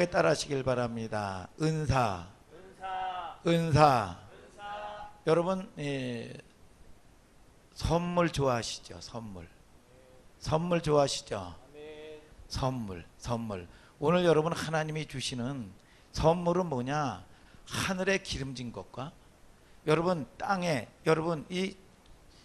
크게 따라 하시길 바랍니다. 은사. 은사. 은사. 은사. 여러분 선물 좋아하시죠? 선물 좋아하시죠? 아멘. 선물. 오늘 여러분 하나님이 주시는 선물은 뭐냐? 하늘에 기름진 것과 여러분 땅에 여러분 이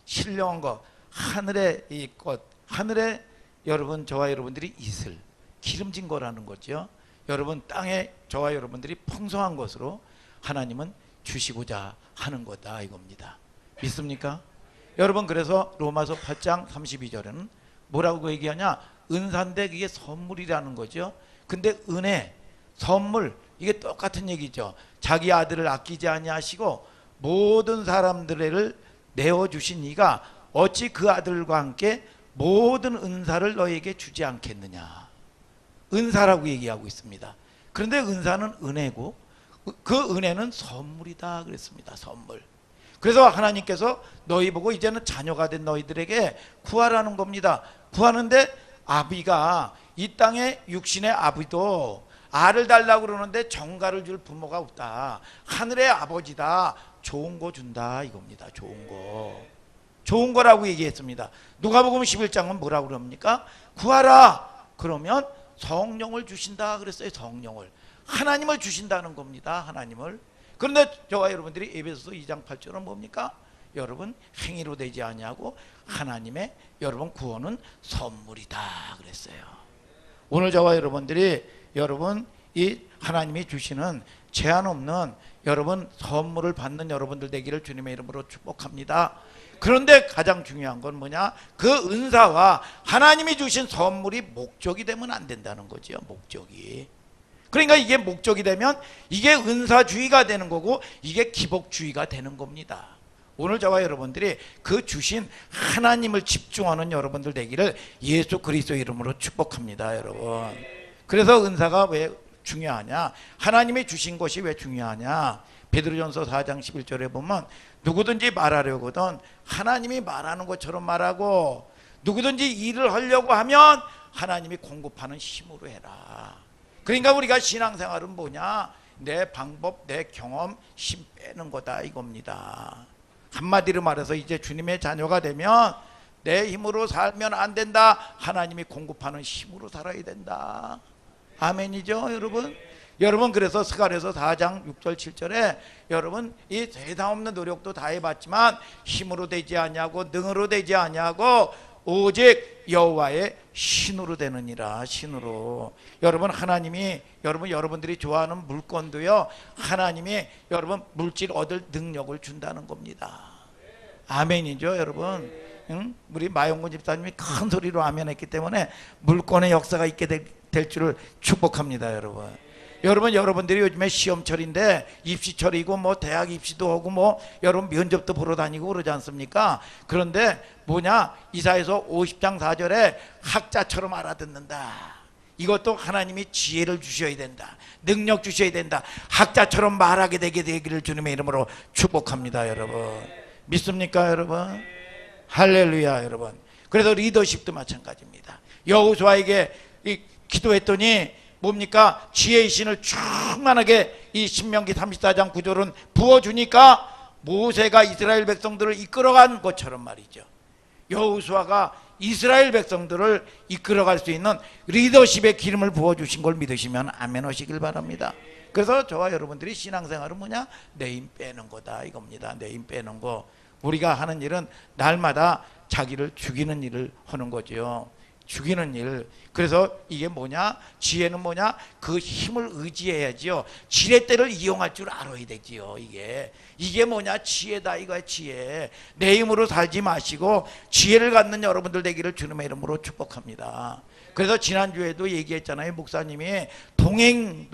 신령한 것, 하늘에 이 꽃, 하늘에 여러분 저와 여러분들이 있을 기름진 거라는 거죠. 여러분 땅에 저와 여러분들이 풍성한 것으로 하나님은 주시고자 하는 거다 이겁니다. 믿습니까? 여러분 그래서 로마서 8장 32절에는 뭐라고 얘기하냐? 은사인데 이게 선물이라는 거죠. 근데 은혜, 선물 이게 똑같은 얘기죠. 자기 아들을 아끼지 아니하시고 모든 사람들을 내어주신 이가 어찌 그 아들과 함께 모든 은사를 너에게 주지 않겠느냐. 은사라고 얘기하고 있습니다. 그런데 은사는 은혜고 그 은혜는 선물이다 그랬습니다. 선물. 그래서 하나님께서 너희 보고 이제는 자녀가 된 너희들에게 구하라는 겁니다. 구하는데 아비가 이 땅의 육신의 아비도 알을 달라고 그러는데 정가를 줄 부모가 없다. 하늘의 아버지다. 좋은 거 준다 이겁니다. 좋은 거라고 얘기했습니다. 누가복음 11장은 뭐라고 그럽니까? 구하라. 그러면 성령을 주신다 그랬어요. 성령을. 하나님을 주신다는 겁니다. 하나님을. 그런데 저와 여러분들이 에베소서 2장 8절은 뭡니까? 여러분 행위로 되지 아니하고 하나님의 여러분 구원은 선물이다 그랬어요. 오늘 저와 여러분들이 여러분 이 하나님이 주시는 제한 없는 여러분 선물을 받는 여러분들 되기를 주님의 이름으로 축복합니다. 그런데 가장 중요한 건 뭐냐? 그 은사와 하나님이 주신 선물이 목적이 되면 안 된다는 거죠. 목적이. 그러니까 이게 목적이 되면 이게 은사주의가 되는 거고 이게 기복주의가 되는 겁니다. 오늘 저와 여러분들이 그 주신 하나님을 집중하는 여러분들 되기를 예수 그리스도 이름으로 축복합니다. 여러분. 그래서 은사가 왜 중요하냐? 하나님이 주신 것이 왜 중요하냐? 베드로전서 4장 11절에 보면 누구든지 말하려거든 하나님이 말하는 것처럼 말하고 누구든지 일을 하려고 하면 하나님이 공급하는 힘으로 해라. 그러니까 우리가 신앙생활은 뭐냐? 내 방법, 내 경험, 힘 빼는 거다 이겁니다. 한마디로 말해서 이제 주님의 자녀가 되면 내 힘으로 살면 안 된다. 하나님이 공급하는 힘으로 살아야 된다. 아멘이죠 여러분? 여러분 그래서 스가랴서 4장 6절 7절에 여러분 이 세상 없는 노력도 다 해봤지만 힘으로 되지 아니하고 능으로 되지 아니하고 오직 여호와의 신으로 되느니라. 신으로. 여러분 하나님이 여러분들이 좋아하는 물건도요 하나님이 여러분 물질 얻을 능력을 준다는 겁니다. 아멘이죠 여러분? 응? 우리 마용곤 집사님이 큰 소리로 아멘했기 때문에 물건의 역사가 있게 될 줄을 축복합니다. 여러분들이 요즘에 시험철인데 입시철이고 뭐 대학 입시도 하고 뭐 여러분 면접도 보러 다니고 그러지 않습니까? 그런데 뭐냐? 이사야서 50장 4절에 학자처럼 알아듣는다. 이것도 하나님이 지혜를 주셔야 된다. 능력 주셔야 된다. 학자처럼 말하게 되기를 주님의 이름으로 축복합니다. 여러분. 믿습니까 여러분? 할렐루야 여러분. 그래서 리더십도 마찬가지입니다. 여호수아에게 기도했더니 뭡니까? 지혜의 신을 충만하게 이 신명기 34장 9절은 부어주니까 모세가 이스라엘 백성들을 이끌어간 것처럼 말이죠. 여호수아가 이스라엘 백성들을 이끌어갈 수 있는 리더십의 기름을 부어주신 걸 믿으시면 아멘 하시길 바랍니다. 그래서 저와 여러분들이 신앙생활은 뭐냐? 내 힘 빼는 거다 이겁니다. 내 힘 빼는 거. 우리가 하는 일은 날마다 자기를 죽이는 일을 하는 거죠. 죽이는 일. 그래서 이게 뭐냐? 지혜는 뭐냐? 그 힘을 의지해야지요. 지렛대를 이용할 줄 알아야 되지요. 이게 뭐냐? 지혜다 이거야. 지혜. 내 힘으로 살지 마시고 지혜를 갖는 여러분들 되기를 주님의 이름으로 축복합니다. 그래서 지난주에도 얘기했잖아요. 목사님이 동행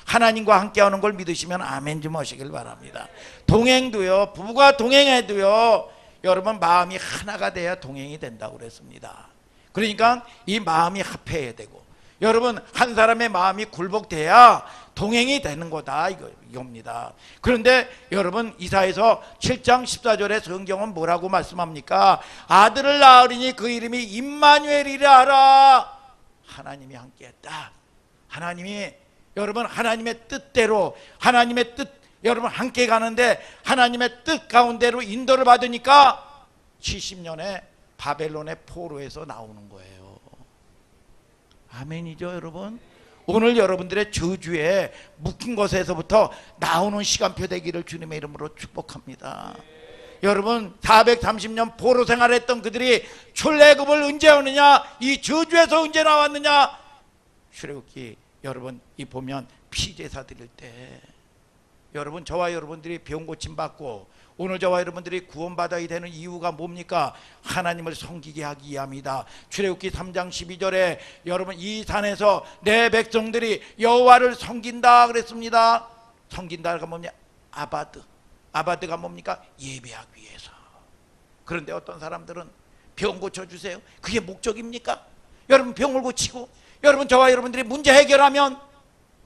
하나님과 함께하는 걸 믿으시면 아멘 좀 하시길 바랍니다. 동행도요, 부부가 동행해도요 여러분 마음이 하나가 돼야 동행이 된다고 그랬습니다. 그러니까 이 마음이 합해야 되고 여러분 한 사람의 마음이 굴복돼야 동행이 되는 거다 이겁니다. 그런데 여러분 이사야서 7장 14절의 성경은 뭐라고 말씀합니까? 아들을 낳으리니 그 이름이 임마누엘이라 하라. 하나님이 함께했다. 하나님이 여러분 하나님의 뜻대로 하나님의 뜻 여러분 함께 가는데 하나님의 뜻 가운데로 인도를 받으니까 70년에 바벨론의 포로에서 나오는 거예요. 아멘이죠 여러분. 오늘 여러분들의 저주에 묶인 것에서부터 나오는 시간표 되기를 주님의 이름으로 축복합니다. 여러분 430년 포로 생활했던 그들이 출애굽을 언제 오느냐, 이 저주에서 언제 나왔느냐. 출애굽기 여러분 이 보면 피제사 드릴 때 여러분 저와 여러분들이 병 고침 받고 오늘 저와 여러분들이 구원받아야 되는 이유가 뭡니까? 하나님을 섬기게 하기 위함이다. 출애굽기 3장 12절에 여러분 이 산에서 내 백성들이 여호와를 섬긴다 그랬습니다. 섬긴다가 뭐냐? 아바드가 뭡니까? 예배하기 위해서. 그런데 어떤 사람들은 병 고쳐주세요, 그게 목적입니까? 여러분 병을 고치고 여러분 저와 여러분들이 문제 해결하면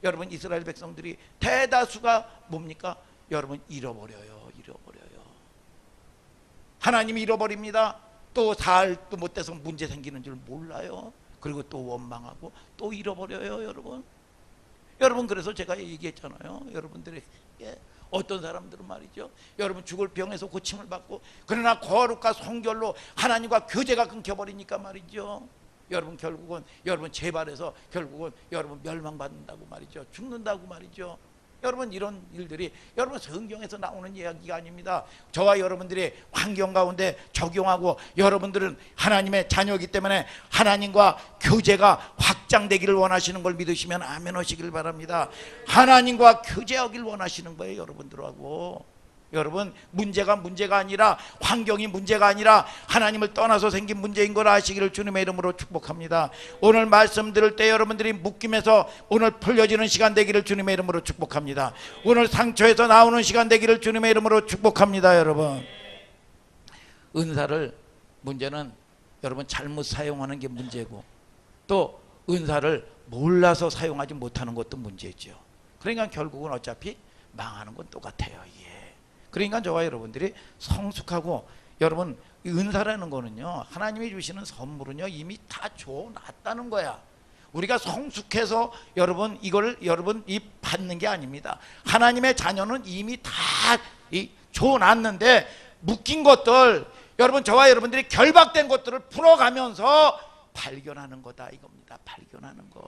여러분 이스라엘 백성들이 대다수가 뭡니까? 여러분 잃어버려요. 하나님이 잃어버립니다. 또 살도 못돼서 문제 생기는 줄 몰라요. 그리고 또 원망하고 또 잃어버려요 여러분. 여러분 그래서 제가 얘기했잖아요. 여러분들이 어떤 사람들은 말이죠, 여러분 죽을 병에서 고침을 받고 그러나 거룩과 성결로 하나님과 교제가 끊겨버리니까 말이죠, 여러분 결국은 여러분 재발해서 결국은 여러분 멸망받는다고 말이죠, 죽는다고 말이죠. 여러분 이런 일들이 여러분 성경에서 나오는 이야기가 아닙니다. 저와 여러분들이 환경 가운데 적용하고 여러분들은 하나님의 자녀이기 때문에 하나님과 교제가 확장되기를 원하시는 걸 믿으시면 아멘 하시길 바랍니다. 하나님과 교제하길 원하시는 거예요 여러분들하고. 여러분 문제가 아니라 환경이 문제가 아니라 하나님을 떠나서 생긴 문제인 걸 아시기를 주님의 이름으로 축복합니다. 오늘 말씀 들을 때 여러분들이 묶임에서 오늘 풀려지는 시간 되기를 주님의 이름으로 축복합니다. 오늘 상처에서 나오는 시간 되기를 주님의 이름으로 축복합니다. 여러분 은사를 문제는 여러분 잘못 사용하는 게 문제고 또 은사를 몰라서 사용하지 못하는 것도 문제죠. 그러니까 결국은 어차피 망하는 건 똑같아요. 그러니까 저와 여러분들이 성숙하고 여러분 은사라는 거는요 하나님이 주시는 선물은요 이미 다 줘놨다는 거야. 우리가 성숙해서 여러분 이걸 여러분 이 받는 게 아닙니다. 하나님의 자녀는 이미 다 줘놨는데 묶인 것들 여러분 저와 여러분들이 결박된 것들을 풀어가면서 발견하는 거다 이겁니다. 발견하는 거.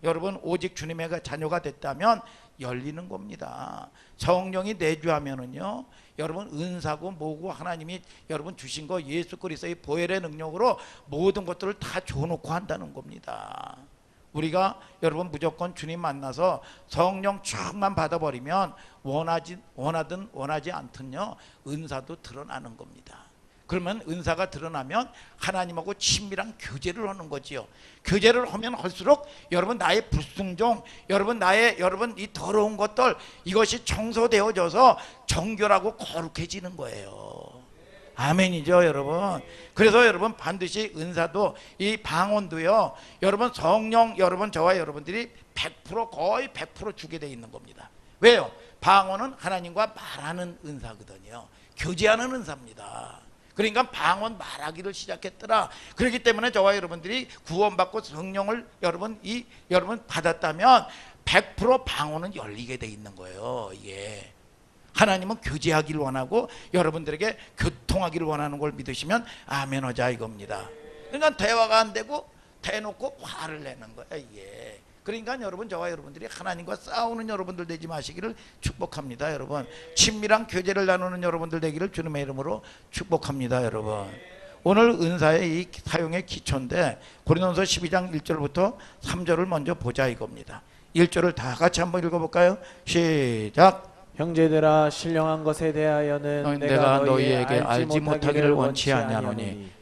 여러분 오직 주님의 자녀가 됐다면 열리는 겁니다. 성령이 내주하면은요 여러분 은사고 뭐고 하나님이 여러분 주신 거 예수 그리스도의 보혈의 능력으로 모든 것들을 다 줘놓고 한다는 겁니다. 우리가 여러분 무조건 주님 만나서 성령 충만 받아버리면 원하든 원하지 않든요 은사도 드러나는 겁니다. 그러면 은사가 드러나면 하나님하고 친밀한 교제를 하는 거지요. 교제를 하면 할수록 여러분 나의 불순종, 여러분 나의 여러분 이 더러운 것들 이것이 청소되어져서 정결하고 거룩해지는 거예요. 아멘이죠 여러분. 그래서 여러분 반드시 은사도 이 방언도요 여러분 성령 여러분 저와 여러분들이 100% 거의 100% 주게 돼 있는 겁니다. 왜요? 방언은 하나님과 말하는 은사거든요. 교제하는 은사입니다. 그러니까 방언 말하기를 시작했더라. 그렇기 때문에 저와 여러분들이 구원받고 성령을 여러분 받았다면 100% 방언은 열리게 돼 있는 거예요. 이게 하나님은 교제하기를 원하고 여러분들에게 교통하기를 원하는 걸 믿으시면 아멘 하자 이겁니다. 그러니까 대화가 안 되고 대놓고 화를 내는 거야 이게. 그러니까 여러분 저와 여러분들이 하나님과 싸우는 여러분들 되지 마시기를 축복합니다. 여러분 친밀한 교제를 나누는 여러분들 되기를 주님의 이름으로 축복합니다. 여러분 오늘 은사의 이 사용의 기초인데 고린도서 12장 1절부터 3절을 먼저 보자 이겁니다. 1절을 다 같이 한번 읽어볼까요? 시작. 형제들아 신령한 것에 대하여는 내가 너희에게 알지 못하기를 원치 아니하노니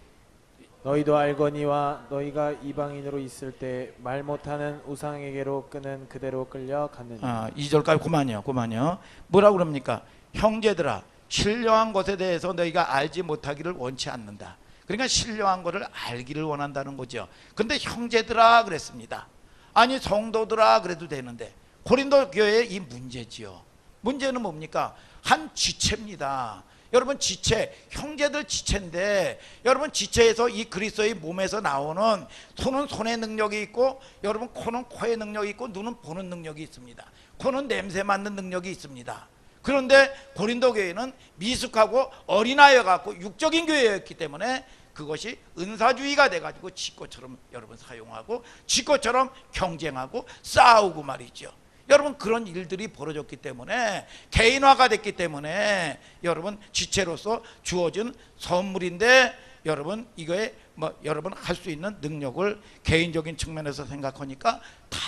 너희도 알거니와 너희가 이방인으로 있을 때 말 못하는 우상에게로 끄는 그대로 끌려갔느니라. 2절까지 그만요. 뭐라고 그럽니까? 형제들아 신령한 것에 대해서 너희가 알지 못하기를 원치 않는다. 그러니까 신령한 것을 알기를 원한다는 거죠. 근데 형제들아 그랬습니다. 아니 성도들아 그래도 되는데 고린도 교회의 이 문제지요. 문제는 뭡니까? 한 지체입니다. 여러분 지체, 형제들 지체인데 여러분 지체에서 이 그리스도의 몸에서 나오는 손은 손의 능력이 있고 여러분 코는 코의 능력이 있고 눈은 보는 능력이 있습니다. 코는 냄새 맡는 능력이 있습니다. 그런데 고린도 교회는 미숙하고 어린아이여 갖고 육적인 교회였기 때문에 그것이 은사주의가 돼가지고 지것처럼 여러분 사용하고 지것처럼 경쟁하고 싸우고 말이죠. 여러분 그런 일들이 벌어졌기 때문에 개인화가 됐기 때문에 여러분 지체로서 주어진 선물인데 여러분 이거에 뭐 여러분 할 수 있는 능력을 개인적인 측면에서 생각하니까 다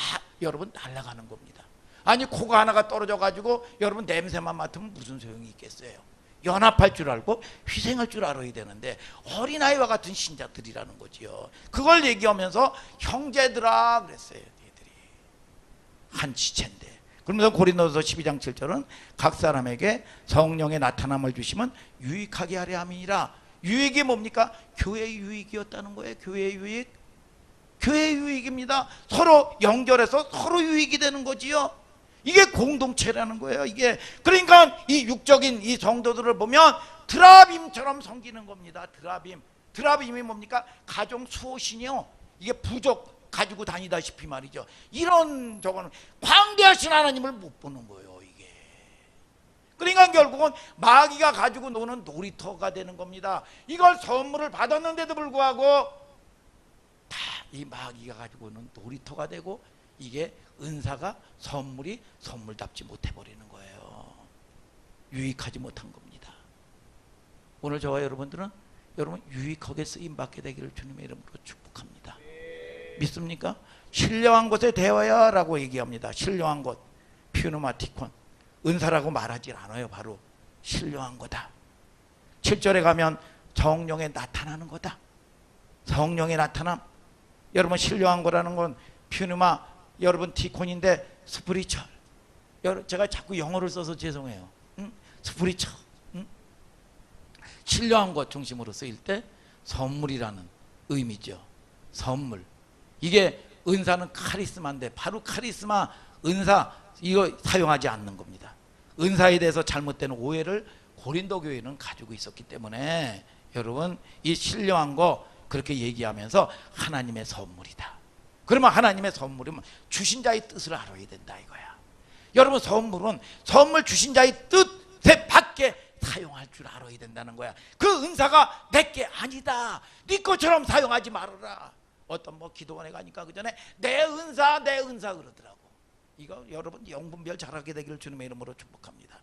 여러분 날아가는 겁니다. 아니 코가 하나가 떨어져 가지고 여러분 냄새만 맡으면 무슨 소용이 있겠어요. 연합할 줄 알고 희생할 줄 알아야 되는데 어린아이와 같은 신자들이라는 거지요. 그걸 얘기하면서 형제들아 그랬어요. 얘들이 한 지체인데. 그러면서 고린도서 12장 7절은 각 사람에게 성령의 나타남을 주시면 유익하게 하려 함이니라. 유익이 뭡니까? 교회의 유익이었다는 거예요. 교회의 유익. 교회의 유익입니다. 서로 연결해서 서로 유익이 되는 거지요. 이게 공동체라는 거예요. 이게 그러니까 이 육적인 이 성도들을 보면 드라빔처럼 섬기는 겁니다. 드라빔이 뭡니까? 가정 수호신이요. 이게 부족 가지고 다니다시피 말이죠. 이런 저거는 광대하신 하나님을 못 보는 거예요. 이게 그러니까 결국은 마귀가 가지고 노는 놀이터가 되는 겁니다. 이걸 선물을 받았는데도 불구하고 다 이 마귀가 가지고 오는 놀이터가 되고 이게 은사가 선물이 선물답지 못해 버리는 거예요. 유익하지 못한 겁니다. 오늘 저와 여러분들은 여러분 유익하게 쓰임 받게 되기를 주님의 이름으로 축복합니다. 믿습니까? 신령한 곳에 대하여 라고 얘기합니다. 신령한 곳 퓨누마티콘 은사라고 말하지 않아요. 바로 신령한 거다. 7절에 가면 성령에 나타나는 거다. 성령의 나타남. 여러분 신령한 거라는 건 퓨누마 여러분 티콘인데 스프리처. 제가 자꾸 영어를 써서 죄송해요. 스프리처. 신령한 것 중심으로 쓰일 때 선물이라는 의미죠. 선물. 이게 은사는 카리스마인데 바로 카리스마 은사 이거 사용하지 않는 겁니다. 은사에 대해서 잘못된 오해를 고린도 교회는 가지고 있었기 때문에 여러분 이 신령한 거 그렇게 얘기하면서 하나님의 선물이다. 그러면 하나님의 선물이면 주신 자의 뜻을 알아야 된다 이거야. 여러분 선물은 선물 주신 자의 뜻에 밖에 사용할 줄 알아야 된다는 거야. 그 은사가 내게 아니다. 네 것처럼 사용하지 말아라. 어떤 뭐 기도원에 가니까 그 전에 내 은사 그러더라고. 이거 여러분 영분별 잘하게 되기를 주님의 이름으로 축복합니다.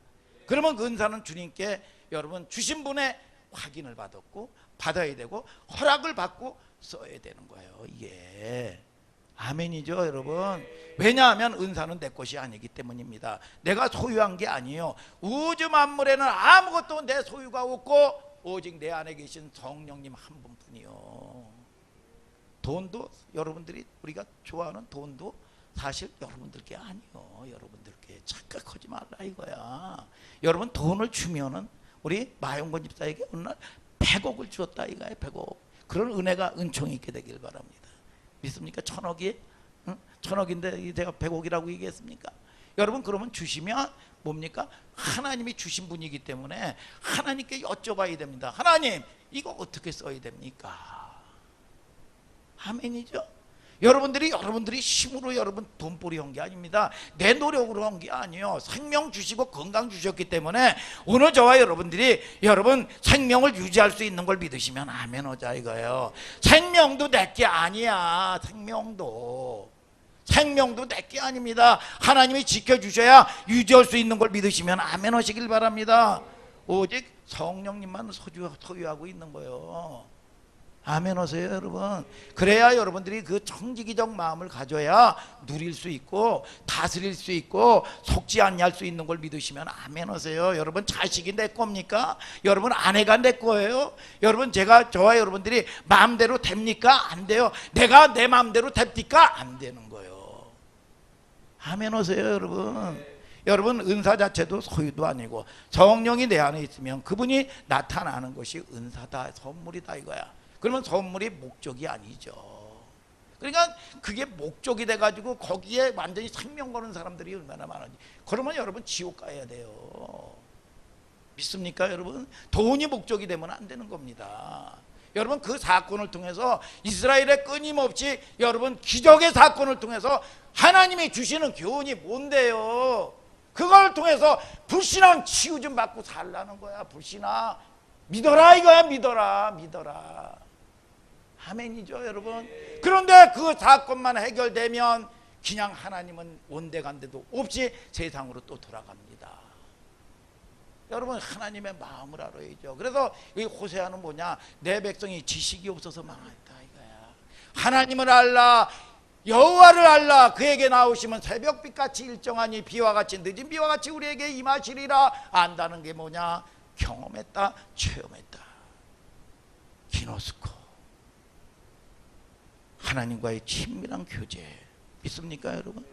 그러면 그 은사는 주님께 여러분 주신 분의 확인을 받았고 받아야 되고 허락을 받고 써야 되는 거예요. 이게 아멘이죠 여러분. 왜냐하면 은사는 내 것이 아니기 때문입니다. 내가 소유한 게 아니에요. 우주 만물에는 아무것도 내 소유가 없고 오직 내 안에 계신 성령님 한 분뿐이요. 돈도 여러분들이 우리가 좋아하는 돈도 사실 여러분들께 아니요. 여러분들께 착각하지 말라 이거야. 여러분 돈을 주면은 우리 마용건 집사에게 어느 날 100억을 주었다 이거야. 100억. 그런 은혜가 은총이 있게 되길 바랍니다. 믿습니까? 1000억이? 응? 1000억인데 제가 100억이라고 얘기했습니까? 여러분 그러면 주시면 뭡니까? 하나님이 주신 분이기 때문에 하나님께 여쭤봐야 됩니다. 하나님 이거 어떻게 써야 됩니까? 아멘이죠? 여러분들이 힘으로 여러분 돈벌이 한 게 아닙니다. 내 노력으로 한 게 아니에요. 생명 주시고 건강 주셨기 때문에 오늘 저와 여러분들이 여러분 생명을 유지할 수 있는 걸 믿으시면 아멘 하자 이거예요. 생명도 내게 아니야. 생명도 내게 아닙니다. 하나님이 지켜주셔야 유지할 수 있는 걸 믿으시면 아멘 하시길 바랍니다. 오직 성령님만 소유하고 있는 거예요. 아멘 하세요 여러분. 그래야 여러분들이 그 청지기적 마음을 가져야 누릴 수 있고 다스릴 수 있고 속지 않게 수 있는 걸 믿으시면 아멘 하세요. 여러분 자식이 내 겁니까? 여러분 아내가 내 거예요? 여러분 저와 여러분들이 마음대로 됩니까? 안 돼요. 내가 내 마음대로 됩니까? 안 되는 거예요. 아멘 하세요 여러분. 여러분 은사 자체도 소유도 아니고 성령이 내 안에 있으면 그분이 나타나는 것이 은사다 선물이다 이거야. 그러면 선물이 목적이 아니죠. 그러니까 그게 목적이 돼가지고 거기에 완전히 생명 거는 사람들이 얼마나 많은지. 그러면 여러분 지옥 가야 돼요. 믿습니까 여러분? 돈이 목적이 되면 안 되는 겁니다. 여러분 그 사건을 통해서 이스라엘의 끊임없이 여러분 기적의 사건을 통해서 하나님이 주시는 교훈이 뭔데요? 그걸 통해서 불신앙 치유 좀 받고 살라는 거야. 불신앙 믿어라 이거야. 믿어라. 아멘이죠 여러분. 그런데 그 사건만 해결되면 그냥 하나님은 온데간데도 없이 세상으로 또 돌아갑니다. 여러분 하나님의 마음을 알아야죠. 그래서 이 호세아는 뭐냐, 내 백성이 지식이 없어서 망했다 이거야. 하나님을 알라, 여호와를 알라. 그에게 나오시면 새벽빛같이 일정하니 비와 같이 늦은 비와 같이 우리에게 임하시리라. 안다는 게 뭐냐, 경험했다, 체험했다. 기노스코, 하나님과의 친밀한 교제. 믿습니까 여러분?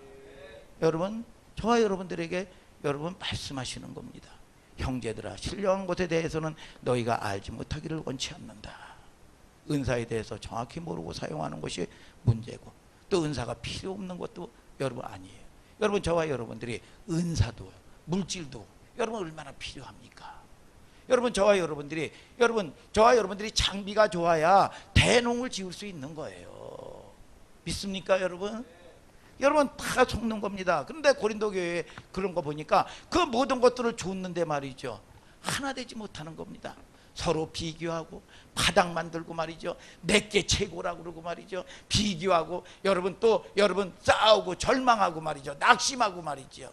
여러분 저와 여러분들에게 여러분 말씀하시는 겁니다. 형제들아, 신령한 것에 대해서는 너희가 알지 못하기를 원치 않는다. 은사에 대해서 정확히 모르고 사용하는 것이 문제고, 또 은사가 필요 없는 것도 여러분 아니에요. 여러분 저와 여러분들이 은사도 물질도 여러분 얼마나 필요합니까? 여러분 저와 여러분들이 장비가 좋아야 대농을 지을 수 있는 거예요. 믿습니까 여러분? 여러분 다 속는 겁니다. 그런데 고린도 교회에 그런 거 보니까 그 모든 것들을 줬는데 말이죠, 하나 되지 못하는 겁니다. 서로 비교하고 바닥 만들고 말이죠, 내게 최고라고 그러고 말이죠, 비교하고 여러분 또 여러분 싸우고 절망하고 말이죠, 낙심하고 말이죠.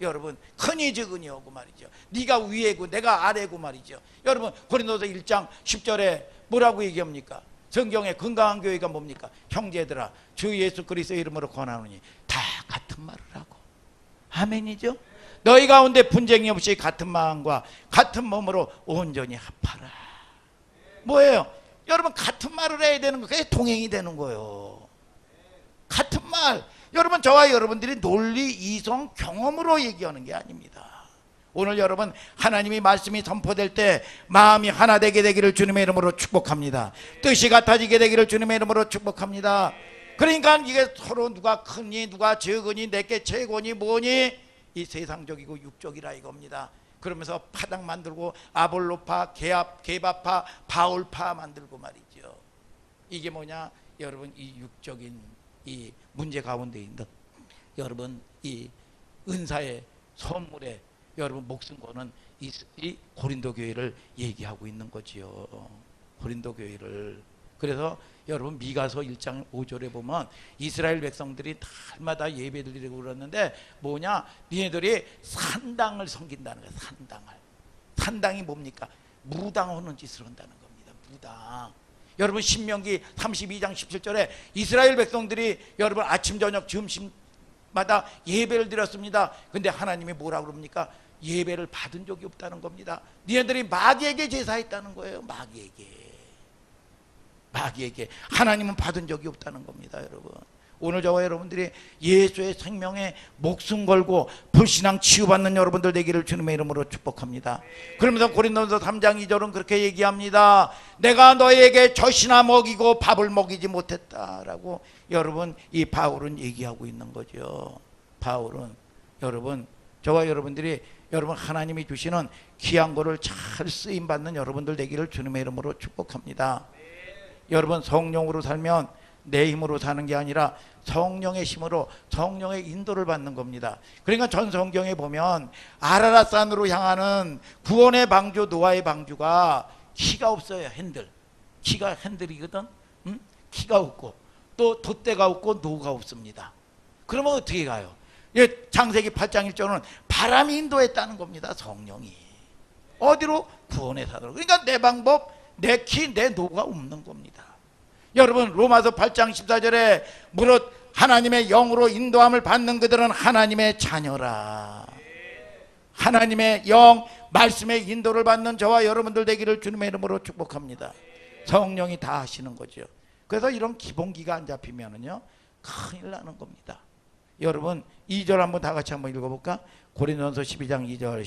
여러분 흔히 적으니 하고 말이죠, 네가 위에고 내가 아래고 말이죠. 여러분 고린도서 1장 10절에 뭐라고 얘기합니까? 성경의 건강한 교회가 뭡니까? 형제들아, 주 예수 그리스도의 이름으로 권하노니 다 같은 말을 하고. 아멘이죠? 너희 가운데 분쟁이 없이 같은 마음과 같은 몸으로 온전히 합하라. 뭐예요? 여러분 같은 말을 해야 되는 거, 그게 동행이 되는 거예요. 같은 말. 여러분 저와 여러분들이 논리, 이성, 경험으로 얘기하는 게 아닙니다. 오늘 여러분 하나님이 말씀이 선포될 때 마음이 하나 되게 되기를 주님의 이름으로 축복합니다. 뜻이 같아지게 되기를 주님의 이름으로 축복합니다. 그러니까 이게 서로 누가 크니 누가 적으니 내게 최고니 뭐니, 이 세상적이고 육적이라 이겁니다. 그러면서 파당 만들고 아볼로파, 게바파, 바울파 만들고 말이죠. 이게 뭐냐, 여러분 이 육적인 이 문제 가운데 있는 여러분 이 은사의 선물에 여러분 목숨 거는 이 고린도 교회를 얘기하고 있는 거지요. 고린도 교회를. 그래서 여러분 미가서 1장 5절에 보면 이스라엘 백성들이 달마다 예배를 드리고 그러는데 뭐냐, 니네들이 산당을 섬긴다는 거예요. 산당이 뭡니까? 무당하는 짓을 한다는 겁니다. 무당. 여러분 신명기 32장 17절에 이스라엘 백성들이 여러분 아침 저녁 점심마다 예배를 드렸습니다. 근데 하나님이 뭐라고 그럽니까? 예배를 받은 적이 없다는 겁니다. 니네들이 마귀에게 제사했다는 거예요. 마귀에게. 하나님은 받은 적이 없다는 겁니다. 여러분 오늘 저와 여러분들이 예수의 생명에 목숨 걸고 불신앙 치유받는 여러분들 되기를 주님의 이름으로 축복합니다. 그러면서 고린도서 3장 2절은 그렇게 얘기합니다. 내가 너에게 젖이나 먹이고 밥을 먹이지 못했다라고 여러분 이 바울은 얘기하고 있는 거죠. 바울은 여러분 저와 여러분들이 여러분 하나님이 주시는 귀한 거를 잘 쓰임받는 여러분들 되기를 주님의 이름으로 축복합니다. 여러분 성령으로 살면 내 힘으로 사는 게 아니라 성령의 힘으로 성령의 인도를 받는 겁니다. 그러니까 전 성경에 보면 아라랏산으로 향하는 구원의 방주 노아의 방주가 키가 없어요. 키가 핸들이거든. 키가 없고 또 돛대가 없고 노가 없습니다. 그러면 어떻게 가요? 창세기 8장 1절은 바람이 인도했다는 겁니다. 성령이 어디로? 구원의 산으로. 그러니까 내 방법, 내 키, 내 노가 없는 겁니다. 여러분 로마서 8장 14절에 무릇 하나님의 영으로 인도함을 받는 그들은 하나님의 자녀라. 하나님의 영, 말씀의 인도를 받는 저와 여러분들 되기를 주님의 이름으로 축복합니다. 성령이 다 하시는 거죠. 그래서 이런 기본기가 안 잡히면은요 큰일 나는 겁니다. 여러분 2절 한번 다 같이 한번 읽어볼까? 고린도전서 12장 2절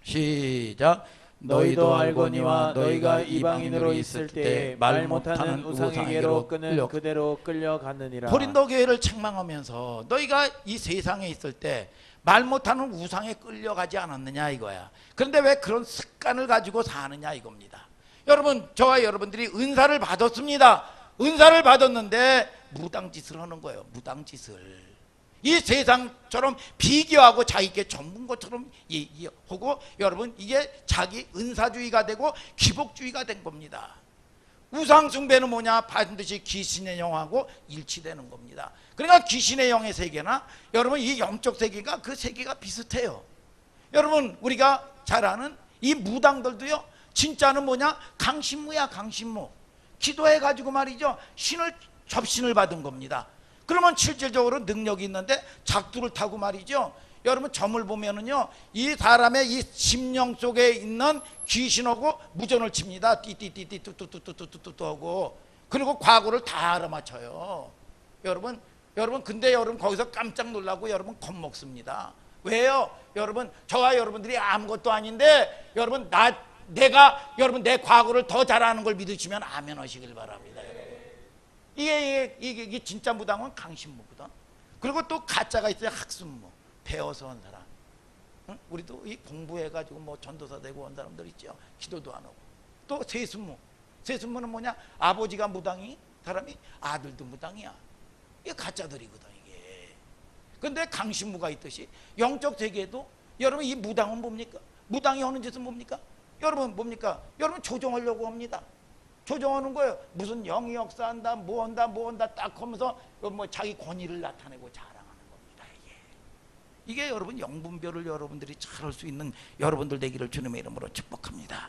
시작. 너희도 알거니와 너희가 이방인으로 있을 때 말 못하는 우상에게로 그대로 끌려갔느니라. 고린도 교회를 책망하면서 너희가 이 세상에 있을 때 말 못하는 우상에 끌려가지 않았느냐 이거야. 그런데 왜 그런 습관을 가지고 사느냐 이겁니다. 여러분, 저와 여러분들이 은사를 받았습니다. 은사를 받았는데 무당짓을 하는 거예요. 무당짓을. 이 세상처럼 비교하고 자기께 전문 것처럼 하고, 여러분, 이게 자기 은사주의가 되고 기복주의가 된 겁니다. 우상숭배는 뭐냐? 반드시 귀신의 영하고 일치되는 겁니다. 그러니까 귀신의 영의 세계나 여러분 이 영적 세계가 그 세계가 비슷해요. 여러분, 우리가 잘 아는 이 무당들도요, 진짜는 뭐냐? 강신무야, 강신무. 기도해가지고 말이죠, 신을 접신을 받은 겁니다. 그러면 실질적으로 능력이 있는데 작두를 타고 말이죠, 여러분 점을 보면은요, 이 사람의 이 심령 속에 있는 귀신하고 무전을 칩니다. 띠띠띠띠 뚜뚜뚜뚜뚜뚜뚜 하고, 그리고 과거를 다 알아맞혀요. 여러분 근데 여러분 거기서 깜짝 놀라고 여러분 겁먹습니다. 왜요? 여러분, 저와 여러분들이 아무것도 아닌데 여러분 내가 여러분 내 과거를 더 잘 아는 걸 믿으시면 아멘 하시길 바랍니다. 여러분, 이게 진짜 무당은 강신무거든. 그리고 또 가짜가 있어요. 학습무, 배워서 한 사람. 응? 우리도 이 공부해가지고 뭐 전도사 되고 온 사람들 있죠. 기도도 안 하고. 또 세습무. 세습무는 뭐냐? 아버지가 무당이 사람이 아들도 무당이야. 이게 가짜들이거든 이게. 근데 강신무가 있듯이 영적 세계에도 여러분 이 무당은 뭡니까? 무당이 하는 짓은 뭡니까? 여러분 뭡니까? 여러분 조종하려고 합니다. 조종하는 거예요. 무슨 영이 역사한다, 뭐 한다 딱 하면서 뭐 자기 권위를 나타내고 자랑하는 겁니다. 이게 여러분 영분별을 여러분들이 잘 할 수 있는 여러분들 되기를 주님의 이름으로 축복합니다.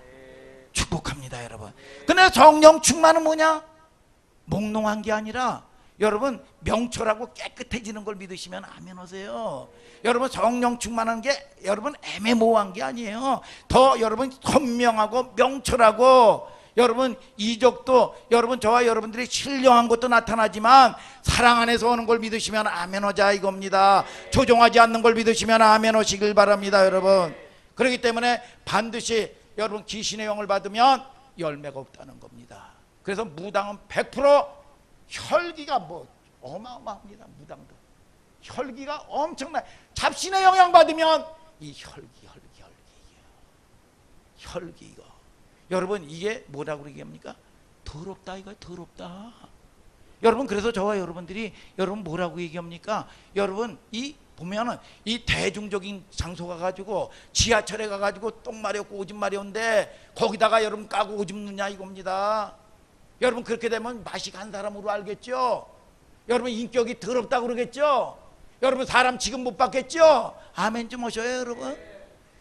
축복합니다, 여러분. 근데 성령 충만은 뭐냐? 몽롱한 게 아니라 여러분 명철하고 깨끗해지는 걸 믿으시면 아멘 하세요. 여러분 성령 충만한 게 여러분 애매모호한 게 아니에요. 더 여러분 선명하고 명철하고, 여러분 이적도 여러분 저와 여러분들이 신령한 것도 나타나지만 사랑 안에서 오는 걸 믿으시면 아멘 하자 이겁니다. 조종하지 않는 걸 믿으시면 아멘 하시길 바랍니다, 여러분. 그렇기 때문에 반드시 여러분 귀신의 영을 받으면 열매가 없다는 겁니다. 그래서 무당은 100% 혈기가 뭐 어마어마합니다. 무당도 혈기가 엄청나. 잡신의 영향 받으면 이 혈기 이거 여러분 이게 뭐라고 얘기합니까? 더럽다 이거, 더럽다. 여러분 그래서 저와 여러분들이 여러분 뭐라고 얘기합니까? 여러분 이 보면은 이 대중적인 장소 가가지고 지하철에 가가지고 똥 마렵고 오줌 마려운데 거기다가 여러분 까고 오줌 누냐 이겁니다. 여러분 그렇게 되면 맛이 간 사람으로 알겠죠? 여러분 인격이 더럽다고 그러겠죠? 여러분 사람 지금 못 받겠죠? 아멘 좀 하셔요, 여러분.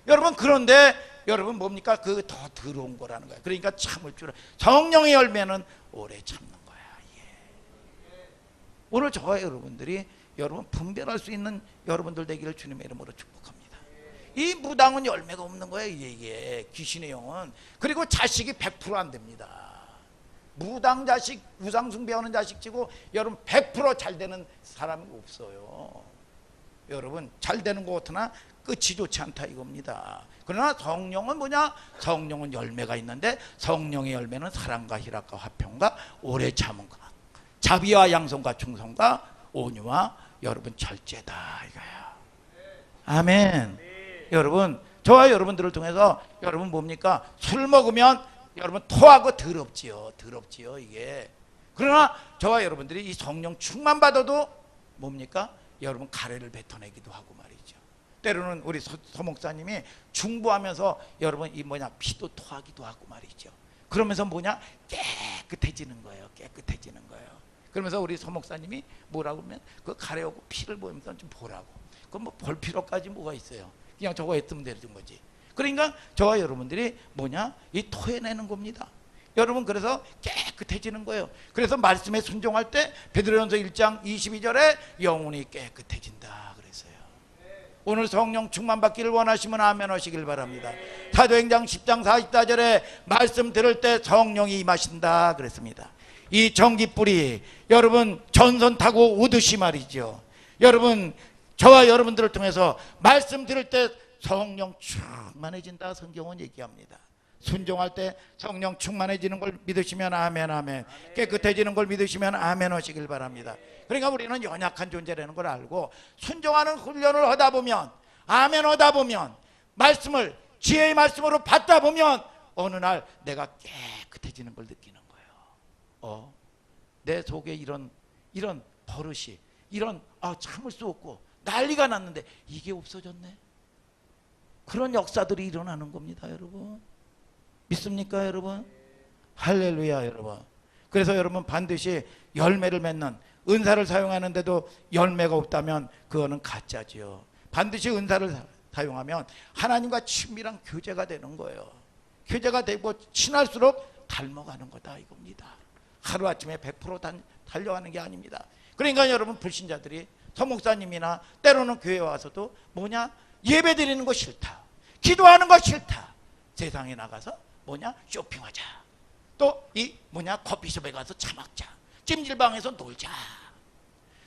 여러분 그런데 여러분 뭡니까? 그 더 더러운 거라는 거예요. 그러니까 참을 줄. 성령의 열매는 오래 참는 거야. 오늘 저와 여러분들이 여러분 분별할 수 있는 여러분들 되기를 주님의 이름으로 축복합니다. 이 무당은 열매가 없는 거예요. 이게 귀신의 영은. 그리고 자식이 100% 안 됩니다. 무당 자식, 우상숭배하는 자식치고 여러분 100% 잘 되는 사람이 없어요. 여러분 잘 되는 것 같으나 끝이 좋지 않다 이겁니다. 그러나 성령은 뭐냐? 성령은 열매가 있는데 성령의 열매는 사랑과 희락과 화평과 오래 참음과 자비와 양성과 충성과 온유와 여러분 절제다 이거야. 아멘. 여러분 저와 여러분들을 통해서 여러분 뭡니까? 술 먹으면 여러분 토하고 더럽지요. 이게. 그러나 저와 여러분들이 이 성령 충만 받아도 뭡니까? 여러분 가래를 뱉어내기도 하고 말이죠. 때로는 우리 서 목사님이 중보하면서 여러분 이 뭐냐 피도 토하기도 하고 말이죠. 그러면서 뭐냐 깨끗해지는 거예요. 그러면서 우리 서 목사님이 뭐라고 하면 그 가래하고 피를 보면서 좀 보라고. 그럼 뭐 볼 필요까지 뭐가 있어요. 그냥 저거 했으면 되는 거지. 그러니까 저와 여러분들이 뭐냐? 이 토해내는 겁니다. 여러분 그래서 깨끗해지는 거예요. 그래서 말씀에 순종할 때 베드로전서 1장 22절에 영혼이 깨끗해진다 그랬어요. 오늘 성령 충만 받기를 원하시면 아멘 하시길 바랍니다. 사도행전 10장 44절에 말씀 들을 때 성령이 임하신다 그랬습니다. 이 전기불이 여러분 전선 타고 오듯이 말이죠. 여러분 저와 여러분들을 통해서 말씀 들을 때 성령 충만해진다 성경은 얘기합니다. 순종할 때 성령 충만해지는 걸 믿으시면 아멘 아멘. 깨끗해지는 걸 믿으시면 아멘 하시길 바랍니다. 그러니까 우리는 연약한 존재라는 걸 알고 순종하는 훈련을 하다 보면 아멘 하다 보면 말씀을 지혜의 말씀으로 받다 보면 어느 날 내가 깨끗해지는 걸 느끼는 거예요. 내 속에 이런 버릇이 이런 참을 수 없고 난리가 났는데 이게 없어졌네. 그런 역사들이 일어나는 겁니다, 여러분. 믿습니까, 여러분? 할렐루야, 여러분. 그래서 여러분 반드시 열매를 맺는 은사를 사용하는데도 열매가 없다면 그거는 가짜지요. 반드시 은사를 사용하면 하나님과 친밀한 교제가 되는 거예요. 교제가 되고 친할수록 닮아가는 거다 이겁니다. 하루아침에 100% 달려가는 게 아닙니다. 그러니까 여러분 불신자들이 서목사님이나 때로는 교회 와서도 예배 드리는 거 싫다, 기도하는 거 싫다, 세상에 나가서 쇼핑하자, 또 커피숍에 가서 차 먹자, 찜질방에서 놀자,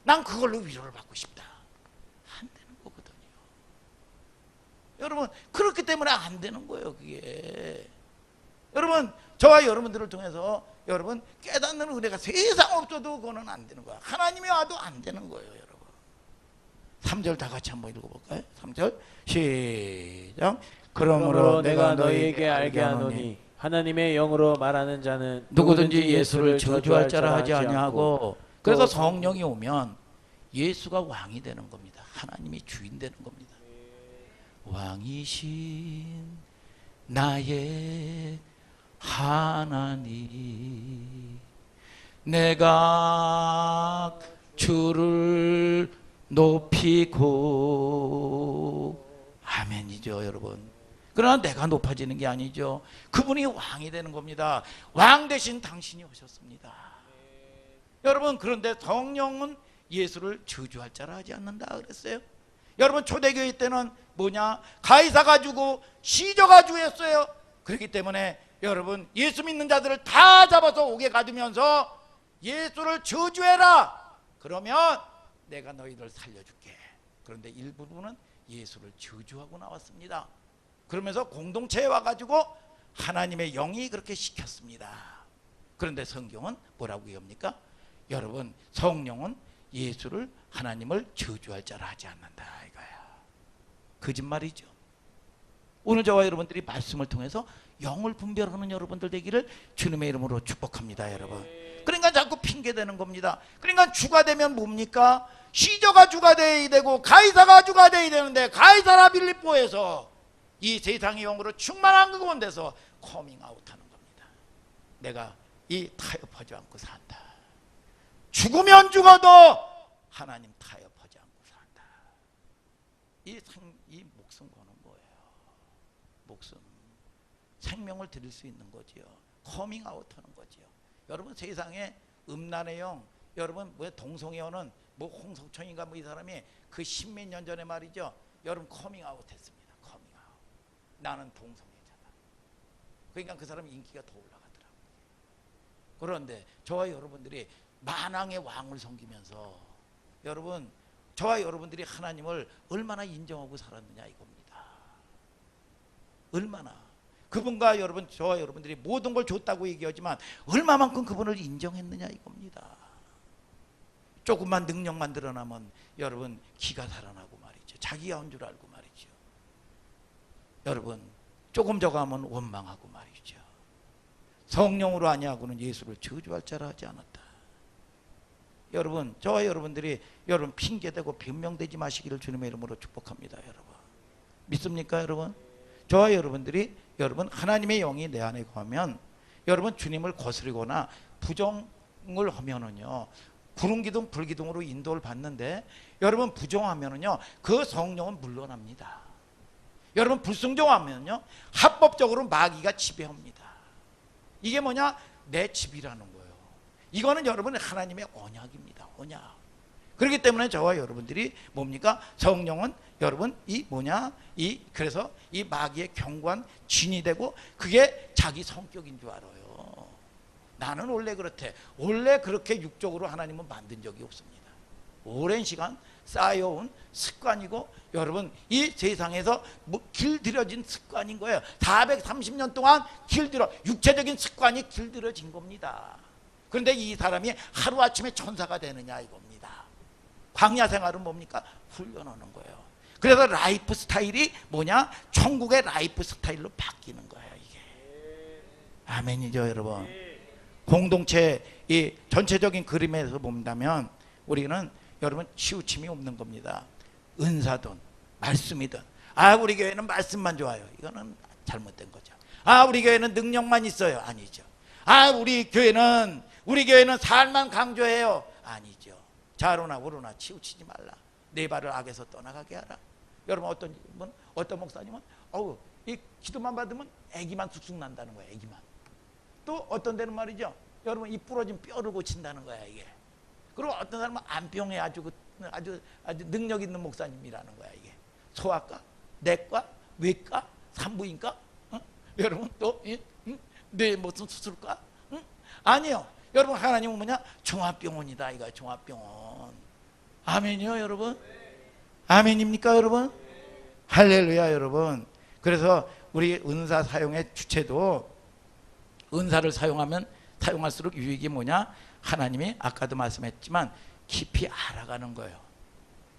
난 그걸로 위로를 받고 싶다. 안 되는 거거든요. 여러분 그렇기 때문에 안 되는 거예요 그게. 여러분 저와 여러분들을 통해서 여러분 깨닫는 은혜가 세상 없어도 그거는 안 되는 거야. 하나님이 와도 안 되는 거예요 여러분. 3절 다 같이 한번 읽어볼까요? 3절 시작. 그러므로 내가 너희에게 알게 하노니 하나님의 영으로 말하는 자는 누구든지 예수를 저주할 자라 하지 아니하고. 그래서 성령이 오면 예수가 왕이 되는 겁니다. 하나님이 주인 되는 겁니다. 왕이신 나의 하나님, 내가 주를 높이고. 아멘이죠 여러분. 그러나 내가 높아지는 게 아니죠. 그분이 왕이 되는 겁니다. 왕 대신 당신이 오셨습니다. 여러분 그런데 성령은 예수를 저주할 자라 하지 않는다 그랬어요. 여러분 초대교회 때는 가이사가 주고 시저가 주였어요. 그렇기 때문에 여러분 예수 믿는 자들을 다 잡아서 옥에 가두면서 예수를 저주해라. 그러면 내가 너희들 살려줄게. 그런데 일부분은 예수를 저주하고 나왔습니다. 그러면서 공동체에 와가지고 하나님의 영이 그렇게 시켰습니다. 그런데 성경은 뭐라고 얘기합니까? 여러분 성령은 예수를 하나님을 저주할 자라 하지 않는다 이거야. 거짓말이죠. 오늘 저와 여러분들이 말씀을 통해서 영을 분별하는 여러분들 되기를 주님의 이름으로 축복합니다 여러분. 그러니까 자꾸 핑계대는 겁니다. 그러니까 주가 되면 뭡니까? 시저가 주가 되어야 되고 가이사가 주가 되어야 되는데 가이사라 빌립보에서 이 세상의 영으로 충만한 그 가운데서 커밍아웃하는 겁니다. 내가 이 타협하지 않고 산다. 죽으면 죽어도 하나님 타협하지 않고 산다. 이 목숨 거는 거예요. 목숨, 생명을 드릴 수 있는 거지요. 커밍아웃하는 거지요. 여러분 세상에 음란의 영, 여러분 동성애 오는 홍석천인가 이 사람이 그 십몇 년 전에 말이죠. 여러분 커밍아웃했습니다. 커밍아웃. 나는 동성애자다. 그러니까 그 사람 인기가 더 올라가더라고요. 그런데 저와 여러분들이 만왕의 왕을 섬기면서 여러분 저와 여러분들이 하나님을 얼마나 인정하고 살았느냐 이겁니다. 얼마나 그분과 여러분 저와 여러분들이 모든 걸 줬다고 얘기하지만 얼마만큼 그분을 인정했느냐 이겁니다. 조금만 능력만 드러나면 여러분 기가 살아나고 말이죠. 자기가 한 줄 알고 말이죠. 여러분 조금 저거 하면 원망하고 말이죠. 성령으로 아니하고는 예수를 저주할 자라 하지 않았다. 여러분 저와 여러분들이 여러분 핑계대고 변명되지 마시기를 주님의 이름으로 축복합니다. 여러분 믿습니까 여러분? 저와 여러분들이 여러분 하나님의 영이 내 안에 거하면 여러분 주님을 거스르거나 부정을 하면은요 구름기둥 불기둥으로 인도를 받는데 여러분 부정하면은요 그 성령은 물러납니다. 여러분 불순종하면요 합법적으로 마귀가 지배합니다. 이게 내 집이라는 거예요. 이거는 여러분 하나님의 언약입니다. 언약. 그렇기 때문에 저와 여러분들이 뭡니까? 성령은 여러분 그래서 이 마귀의 견고한 진이 되고 그게 자기 성격인 줄 알아요. 나는 원래 그렇대. 원래 그렇게 육적으로 하나님은 만든 적이 없습니다. 오랜 시간 쌓여온 습관이고 여러분 이 세상에서 길들여진 습관인 거예요. 430년 동안 육체적인 습관이 길들여진 겁니다. 그런데 이 사람이 하루아침에 천사가 되느냐 이겁니다. 광야 생활은 뭡니까? 훈련하는 거예요. 그래서 라이프 스타일이 뭐냐? 천국의 라이프 스타일로 바뀌는 거예요. 이게 아멘이죠 여러분. 공동체 이 전체적인 그림에서 본다면 우리는 여러분 치우침이 없는 겁니다. 은사든 말씀이든 우리 교회는 말씀만 좋아요. 이거는 잘못된 거죠. 우리 교회는 능력만 있어요. 아니죠. 우리 교회는 삶만 강조해요. 아니죠. 좌로나 우로나 치우치지 말라. 내 발을 악에서 떠나가게 하라. 여러분 어떤 목사님은 이 기도만 받으면 애기만 쑥쑥 난다는 거예요. 애기만. 또 어떤 데는 말이죠. 여러분 이 부러진 뼈를 고친다는 거야 이게. 그리고 어떤 사람은 안병에 아주 능력 있는 목사님이라는 거야 이게. 소아과, 내과, 외과, 산부인과, 여러분 또 뇌 무슨 수술과, 아니요. 여러분 하나님은 뭐냐? 종합병원이다 이거야. 종합병원. 아멘이요 여러분. 아멘입니까 여러분? 할렐루야 여러분. 그래서 우리 은사 사용의 주체도 은사를 사용할수록 유익이 뭐냐? 하나님이 아까도 말씀했지만 깊이 알아가는 거예요.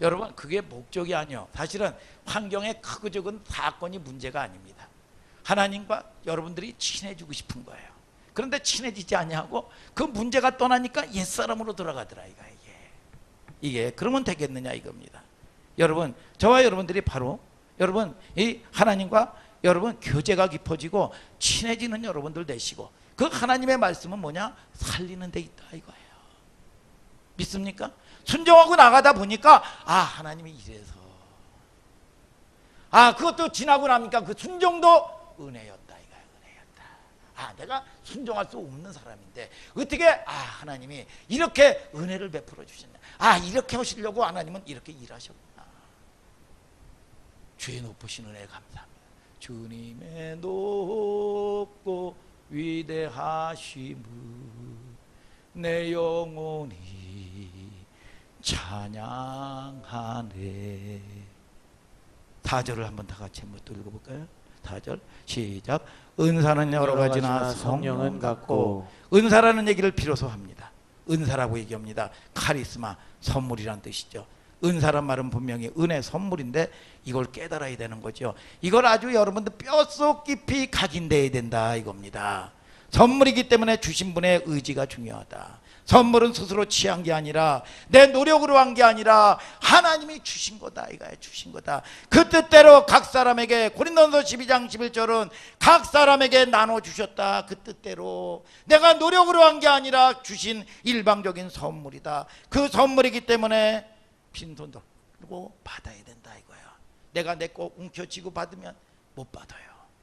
여러분 그게 목적이 아니요. 사실은 환경의 크고 적은 사건이 문제가 아닙니다. 하나님과 여러분들이 친해지고 싶은 거예요. 그런데 친해지지 아니하고 그 문제가 떠나니까 옛사람으로 돌아가더라 이게 그러면 되겠느냐 이겁니다. 여러분 저와 여러분들이 바로 여러분 이 하나님과 여러분 교제가 깊어지고 친해지는 여러분들 되시고 그 하나님의 말씀은 뭐냐? 살리는 데 있다 이거예요. 믿습니까? 순종하고 나가다 보니까 하나님이 이래서 그것도 지나고 나니까 그 순종도 은혜였다 이거예요. 은혜였다. 내가 순종할 수 없는 사람인데 어떻게 하나님이 이렇게 은혜를 베풀어 주셨냐. 이렇게 하시려고 하나님은 이렇게 일하셨구나. 주의 높으신 은혜 감사합니다. 주님의 높고 위대하심을 내 영혼이 찬양하네. 4절을 한번 다 같이 한번 또 읽어볼까요? 4절 시작. 은사는 여러 가지나 성령은 같고. 은사라는 얘기를 비로소 합니다. 은사라고 얘기합니다. 카리스마, 선물이란 뜻이죠. 은사란 말은 분명히 은혜 선물인데 이걸 깨달아야 되는 거죠. 이걸 아주 여러분들 뼛속 깊이 각인돼야 된다 이겁니다. 선물이기 때문에 주신 분의 의지가 중요하다. 선물은 스스로 취한 게 아니라 내 노력으로 한 게 아니라 하나님이 주신 거다 이거야. 주신 거다. 그 뜻대로 각 사람에게 고린도전서 12장 11절은 각 사람에게 나눠주셨다. 그 뜻대로 내가 노력으로 한 게 아니라 주신 일방적인 선물이다. 그 선물이기 때문에 빈손도 들고 받아야 된다 이거야. 내가 내 거 움켜쥐고 받으면 못 받아요.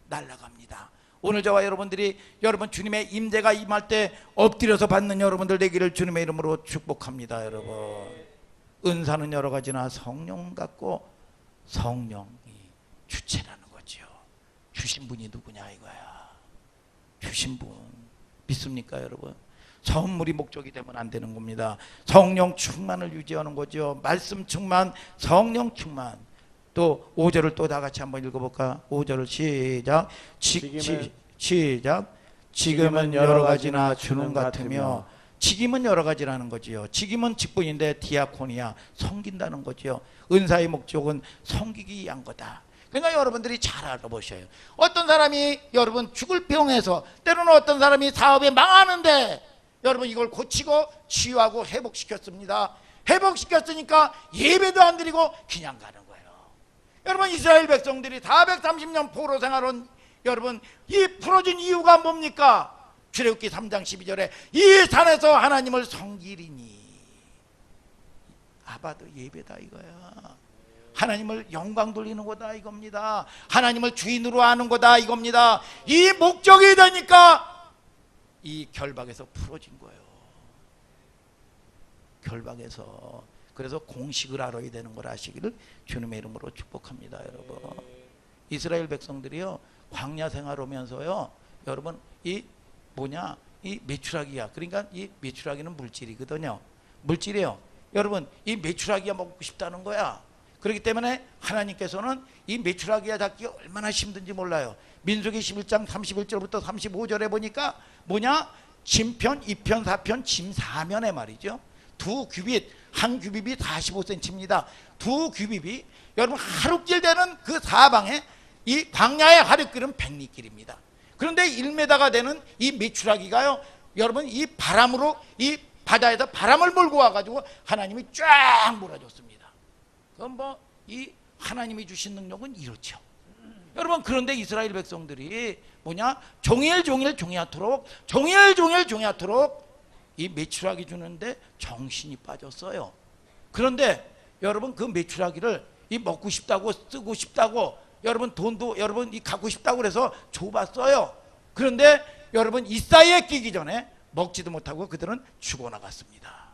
날아갑니다. 오늘 저와 여러분들이 여러분 주님의 임재가 임할 때 엎드려서 받는 여러분들 되기를 주님의 이름으로 축복합니다. 여러분 은사는 여러 가지나 성령 같고 성령이 주체라는 거죠. 주신 분이 누구냐 이거야. 주신 분 믿습니까 여러분? 선물이 목적이 되면 안 되는 겁니다. 성령 충만을 유지하는 거죠. 말씀 충만, 성령 충만. 또 5절을 또 다 같이 한번 읽어볼까? 5절을 시작. 시작. 지금은 여러 가지나 주는 같으며. 직임은 여러 가지라는 거지요. 직임은 직분인데 디아코니아 섬긴다는 거지요. 은사의 목적은 섬기기 위한 거다. 그러니까 여러분들이 잘 알아보셔요. 어떤 사람이 여러분 죽을 병에서 때로는 어떤 사람이 사업이 망하는데 여러분 이걸 고치고 치유하고 회복시켰습니다. 회복시켰으니까 예배도 안 드리고 그냥 가는 거예요. 여러분 이스라엘 백성들이 430년 포로 생활은 여러분 이 풀어진 이유가 뭡니까? 출애굽기 3장 12절에 이 산에서 하나님을 섬기리니. 아바도 예배다 이거야. 하나님을 영광 돌리는 거다 이겁니다. 하나님을 주인으로 하는 거다 이겁니다. 이 목적이 되니까 이 결박에서 풀어진 거예요. 결박에서. 그래서 공식을 알아야 되는 걸 아시기를 주님의 이름으로 축복합니다. 여러분 이스라엘 백성들이요 광야 생활하면서요 여러분 이 뭐냐 이 메추라기야. 그러니까 이 메추라기는 물질이거든요. 물질이에요. 여러분 이 메추라기가 먹고 싶다는 거야. 그렇기 때문에 하나님께서는 이 메추라기가 잡기가 얼마나 힘든지 몰라요. 민수기 11장 31절부터 35절에 보니까 뭐냐? 짐편, 2편, 4편, 짐 4면에 말이죠. 두 규빗, 한 규빗이 45cm입니다. 두 규빗이 여러분 하루길 되는 그 사방에 이 광야의 하루길은 100리길입니다. 그런데 1m가 되는 이 메추라기가요, 여러분 이 바람으로 이 바다에서 바람을 몰고 와가지고 하나님이 쫙 몰아줬습니다. 그럼 뭐 이 하나님이 주신 능력은 이렇죠. 여러분 그런데 이스라엘 백성들이 뭐냐? 종일 종이토록 이 메추라기 주는데 정신이 빠졌어요. 그런데 여러분 그 메추라기를 이 먹고 싶다고 쓰고 싶다고 여러분 돈도 여러분 이 갖고 싶다고 그래서 줘봤어요. 그런데 여러분 이 사이에 끼기 전에 먹지도 못하고 그들은 죽어나갔습니다.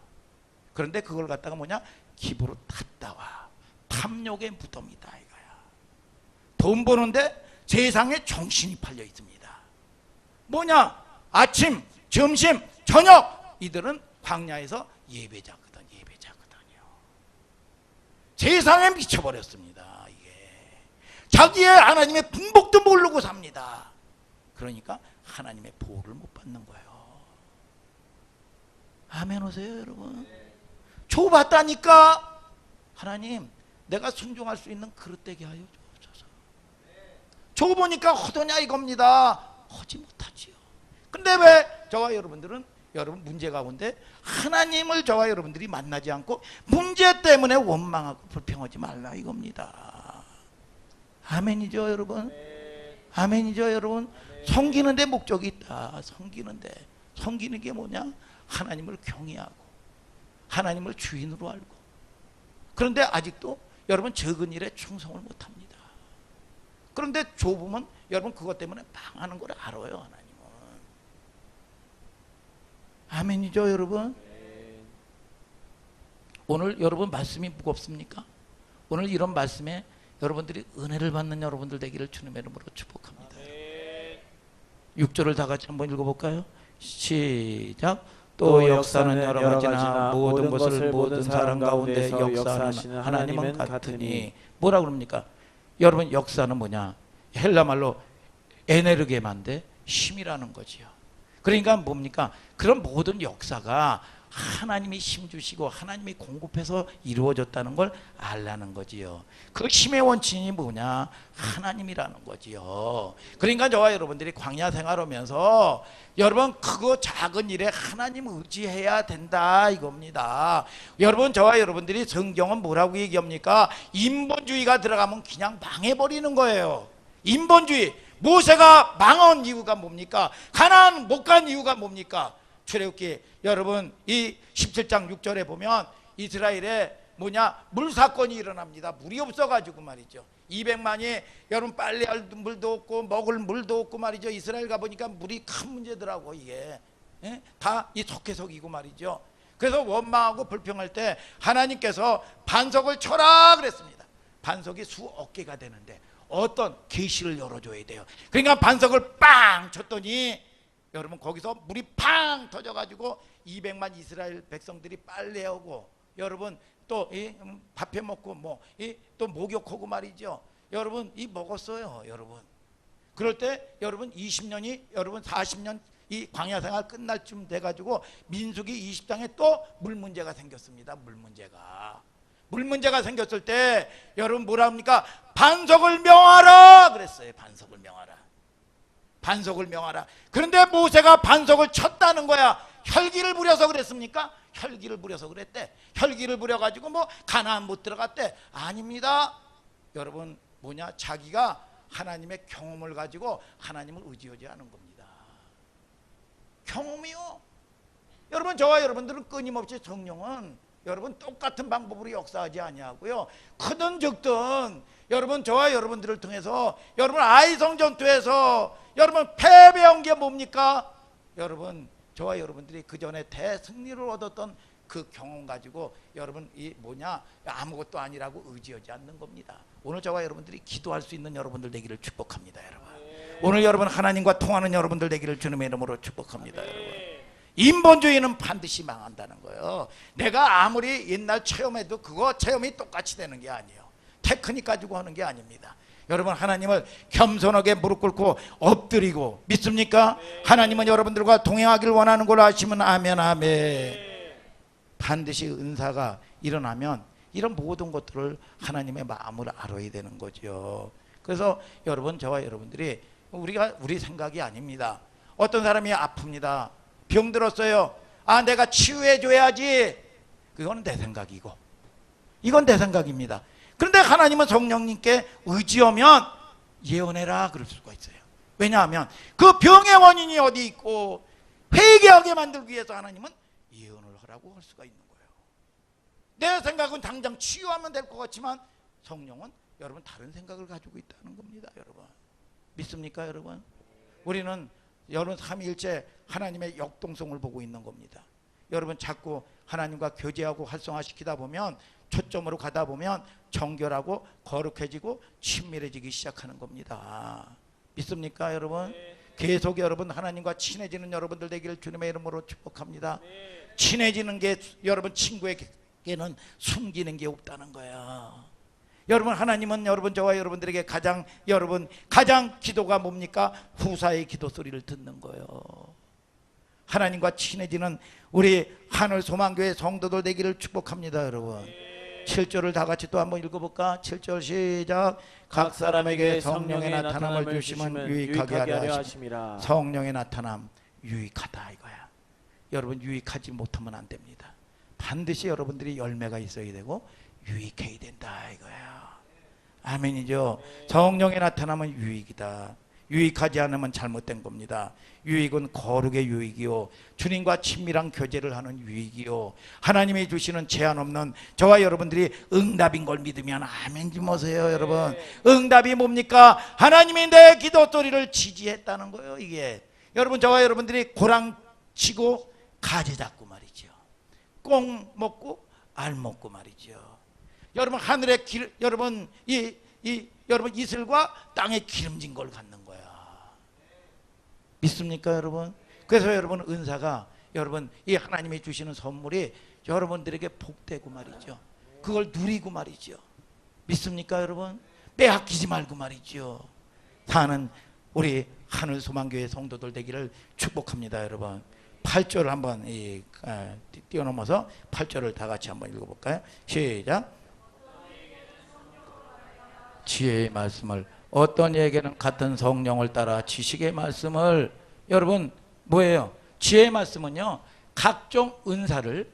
그런데 그걸 갖다가 뭐냐? 기부로 탔다와 탐욕의 무덤이다 이거야. 돈 버는데 세상에 정신이 팔려 있습니다. 뭐냐? 아침, 점심, 저녁 이들은 광야에서 예배자거든요. 세상에 미쳐버렸습니다. 이게 자기의 하나님의 분복도 모르고 삽니다. 그러니까 하나님의 보호를 못 받는 거예요. 아멘 오세요 여러분. 줘봤다니까. 하나님 내가 순종할 수 있는 그릇 되게 하여 주옵소서. 줘보니까 허도냐 이겁니다. 하지 못하지요. 근데 왜 저와 여러분들은 여러분 문제 가운데 하나님을 저와 여러분들이 만나지 않고 문제 때문에 원망하고 불평하지 말라 이겁니다. 아멘이죠 여러분. 아멘이죠 여러분. 섬기는 데 목적이 있다. 섬기는 게 뭐냐? 하나님을 경외하고 하나님을 주인으로 알고. 그런데 아직도 여러분 적은 일에 충성을 못합니다. 그런데 좁으면 여러분 그것 때문에 방하는 걸 알아요. 하나님은. 아멘이죠 여러분. 오늘 여러분 말씀이 무겁습니까? 오늘 이런 말씀에 여러분들이 은혜를 받는 여러분들 되기를 주님의 이름으로 축복합니다. 6절을 다 같이 한번 읽어볼까요? 시작. 또 역사는 여러 가지나 모든 것을 모든 사람 가운데 역사하시는 하나님은 같으니. 뭐라 그럽니까? 여러분 역사는 뭐냐? 헬라 말로 에네르게만데 힘이라는 거지요. 그러니까 뭡니까? 그런 모든 역사가 하나님이 힘 주시고 하나님이 공급해서 이루어졌다는 걸 알라는 거지요. 그 힘의 원천이 뭐냐? 하나님이라는 거지요. 그러니까 저와 여러분들이 광야 생활하면서 여러분 크고 작은 일에 하나님 의지해야 된다 이겁니다. 여러분 저와 여러분들이 성경은 뭐라고 얘기합니까? 인본주의가 들어가면 그냥 망해버리는 거예요. 인본주의. 모세가 망한 이유가 뭡니까? 가나안 못 간 이유가 뭡니까? 출애굽기 여러분 이 17장 6절에 보면 이스라엘에 뭐냐? 물 사건이 일어납니다. 물이 없어가지고 말이죠. 200만이 여러분 빨래할 물도 없고 먹을 물도 없고 말이죠. 이스라엘 가보니까 물이 큰 문제더라고 이게. 다 이 석회석이고 말이죠. 그래서 원망하고 불평할 때 하나님께서 반석을 쳐라 그랬습니다. 반석이 수억 개가 되는데 어떤 계시를 열어줘야 돼요. 그러니까 반석을 빵 쳤더니 여러분 거기서 물이 팡 터져가지고 200만 이스라엘 백성들이 빨래하고 여러분 또 밥해 먹고 또 목욕하고 말이죠. 여러분 이 먹었어요 여러분. 그럴 때 여러분 20년이 여러분 40년 이 광야 생활 끝날 쯤 돼가지고 민수기 20장에 또 물 문제가 생겼습니다. 물 문제가 생겼을 때 여러분 뭐라 합니까? 반석을 명하라 그랬어요. 반석을 명하라. 그런데 모세가 반석을 쳤다는 거야. 혈기를 부려서 그랬습니까? 혈기를 부려서 그랬대. 혈기를 부려가지고 뭐 가나안 못 들어갔대. 아닙니다. 여러분 뭐냐? 자기가 하나님의 경험을 가지고 하나님을 의지하지 않은 겁니다. 경험이요. 여러분 저와 여러분들은 끊임없이 성령은 여러분 똑같은 방법으로 역사하지 아니하고요. 크든 적든 여러분 저와 여러분들을 통해서 여러분 아이성 전투에서 여러분 패배한 게 뭡니까? 여러분 저와 여러분들이 그 전에 대승리를 얻었던 그 경험 가지고 여러분 이 뭐냐? 아무것도 아니라고 의지하지 않는 겁니다. 오늘 저와 여러분들이 기도할 수 있는 여러분들 되기를 축복합니다. 여러분 오늘 여러분 하나님과 통하는 여러분들 되기를 주님의 이름으로 축복합니다. 여러분 인본주의는 반드시 망한다는 거예요. 내가 아무리 옛날 체험해도 그거 체험이 똑같이 되는 게 아니에요. 테크닉 가지고 하는 게 아닙니다. 여러분, 하나님을 겸손하게 무릎 꿇고 엎드리고 믿습니까? 하나님은 여러분들과 동행하기를 원하는 걸로 아시면 아멘, 아멘. 반드시 은사가 일어나면 이런 모든 것들을 하나님의 마음을 알아야 되는 거죠. 그래서 여러분, 저와 여러분들이 우리 생각이 아닙니다. 어떤 사람이 아픕니다. 병들었어요. 아, 내가 치유해 줘야지. 그건 내 생각이고, 이건 내 생각입니다. 그런데 하나님은 성령님께 의지하면 예언해라 그럴 수가 있어요. 왜냐하면 그 병의 원인이 어디 있고 회개하게 만들기 위해서 하나님은 예언을 하라고 할 수가 있는 거예요. 내 생각은 당장 치유하면 될 것 같지만 성령은 여러분 다른 생각을 가지고 있다는 겁니다. 여러분, 믿습니까? 여러분, 우리는 여러분 삼위일체 하나님의 역동성을 보고 있는 겁니다. 여러분, 자꾸 하나님과 교제하고 활성화시키다 보면, 초점으로 가다 보면 정결하고 거룩해지고 친밀해지기 시작하는 겁니다. 믿습니까? 여러분, 계속 여러분 하나님과 친해지는 여러분들 되기를 주님의 이름으로 축복합니다. 친해지는 게 여러분 친구에게는 숨기는 게 없다는 거야. 여러분, 하나님은 여러분 저와 여러분들에게 가장 기도가 뭡니까? 후사의 기도 소리를 듣는 거예요. 하나님과 친해지는 우리 하늘 소망교회 성도들 되기를 축복합니다. 여러분, 7절을 다 같이 또 한번 읽어볼까? 7절 시작. 각 사람에게 성령의 나타남을 주시면 유익하게 하려 하심이라. 성령의 나타남 유익하다 이거야. 여러분, 유익하지 못하면 안 됩니다. 반드시 여러분들이 열매가 있어야 되고 유익해야 된다 이거야. 아멘이죠. 성령의 나타남은 유익이다. 유익하지 않으면 잘못된 겁니다. 유익은 거룩의 유익이요, 주님과 친밀한 교제를 하는 유익이요, 하나님이 주시는 제한 없는 저와 여러분들이 응답인 걸 믿으면 아멘 좀 하세요. 여러분, 응답이 뭡니까? 하나님이 내 기도 소리를 지지했다는 거예요. 이게 여러분, 저와 여러분들이 고랑 치고 가지 잡고 말이죠, 꽁 먹고 알 먹고 말이죠. 여러분, 하늘의 여러분 여러분 이슬과 땅에 기름진 걸 갖는 거야. 믿습니까, 여러분? 그래서 여러분, 은사가 여러분 이 하나님이 주시는 선물이 여러분들에게 복되고 말이죠. 그걸 누리고 말이죠. 믿습니까, 여러분? 빼앗기지 말고 말이죠. 사는 우리 하늘 소망교회 성도들 되기를 축복합니다. 여러분, 8절을 한번 뛰어넘어서 8절을 다 같이 한번 읽어볼까요? 시작. 지혜의 말씀을, 어떤 이에게는 같은 성령을 따라 지식의 말씀을, 여러분 뭐예요? 지혜의 말씀은요, 각종 은사를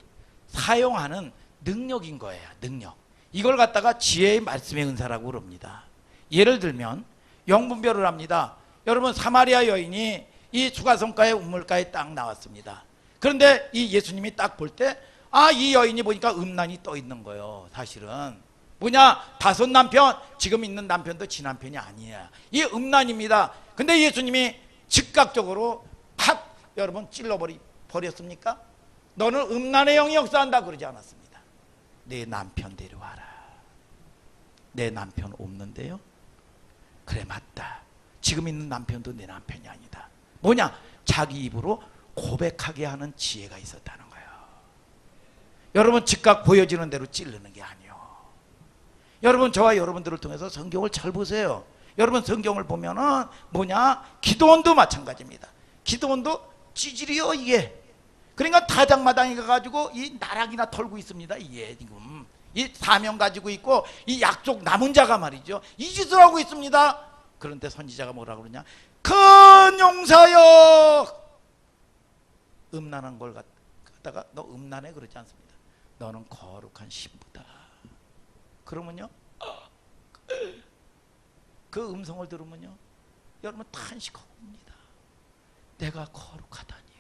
사용하는 능력인 거예요. 능력. 이걸 갖다가 지혜의 말씀의 은사라고 그럽니다. 예를 들면 영분별을 합니다. 여러분, 사마리아 여인이 이 수가성가의 우물가에 딱 나왔습니다. 그런데 이 예수님이 딱 볼 때, 이 여인이 보니까 음란이 떠 있는 거예요. 사실은 뭐냐? 5 남편, 지금 있는 남편도 지 남편이 아니야. 이 음란입니다. 근데 예수님이 즉각적으로 팍 여러분 찔러버렸습니까? 너는 음란의 영이 역사한다 그러지 않았습니다. 내 남편 데려와라. 내 남편 없는데요? 그래, 맞다. 지금 있는 남편도 내 남편이 아니다. 뭐냐? 자기 입으로 고백하게 하는 지혜가 있었다는 거예요. 여러분, 즉각 보여지는 대로 찌르는 게 아니에요. 여러분, 저와 여러분들을 통해서 성경을 잘 보세요. 여러분, 성경을 보면은 뭐냐? 기도원도 마찬가지입니다. 기도원도 찌질이요 이게. 그러니까 다장마당에 가가지고 이 나락이나 털고 있습니다. 이게 지금 이 사명 가지고 있고 이 약속 남은 자가 말이죠, 이 짓을 하고 있습니다. 그런데 선지자가 뭐라 그러냐? 큰 용사여, 음란한 걸 갖다가 너 음란해 그러지 않습니다. 너는 거룩한 신부다. 그러면요, 그 음성을 들으면요, 여러분 탄식합니다. 내가 거룩하다니요.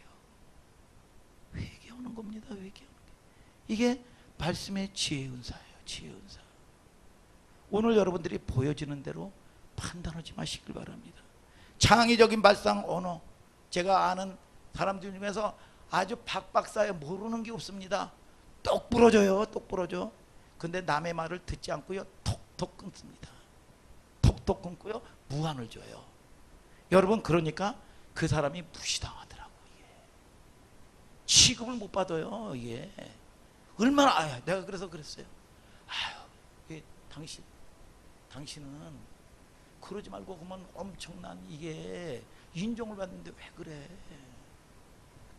회개하는 겁니다. 회개하는 게. 이게 말씀의 지혜 은사예요. 지혜 은사. 오늘 여러분들이 보여지는 대로 판단하지 마시길 바랍니다. 창의적인 발상 언어, 제가 아는 사람들 중에서 아주 박박사에 모르는 게 없습니다. 똑 부러져요. 똑 부러져. 근데 남의 말을 듣지 않고요, 톡톡 끊습니다. 톡톡 끊고요, 무한을 줘요. 여러분, 그러니까 그 사람이 무시당하더라고요. 취급을 못 받아요. 이게 얼마나 내가 그래서 그랬어요. 이게 당신은 그러지 말고 그러면 엄청난 이게 인정을 받는데 왜 그래?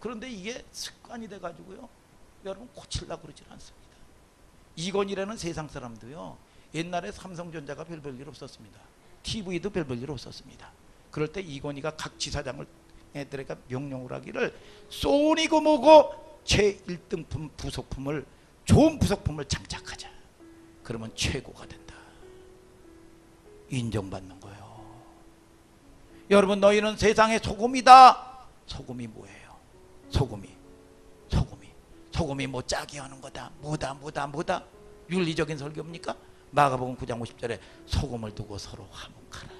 그런데 이게 습관이 돼 가지고요. 여러분 고치려고 그러질 않습니다. 이건희라는 세상 사람도요. 옛날에 삼성전자가 별 볼 일 없었습니다. TV도 별 볼 일 없었습니다. 그럴 때 이건희가 각 지사장을 애들에게 명령을 하기를 소니고 뭐고 제1등품 부속품을 좋은 부속품을 장착하자. 그러면 최고가 된다. 인정받는 거예요. 여러분 너희는 세상의 소금이다. 소금이 뭐예요? 소금이 뭐 짜게 하는 거다. 뭐다. 윤리적인 설교입니까? 마가복음 9장 50절에 소금을 두고 서로 화목하라.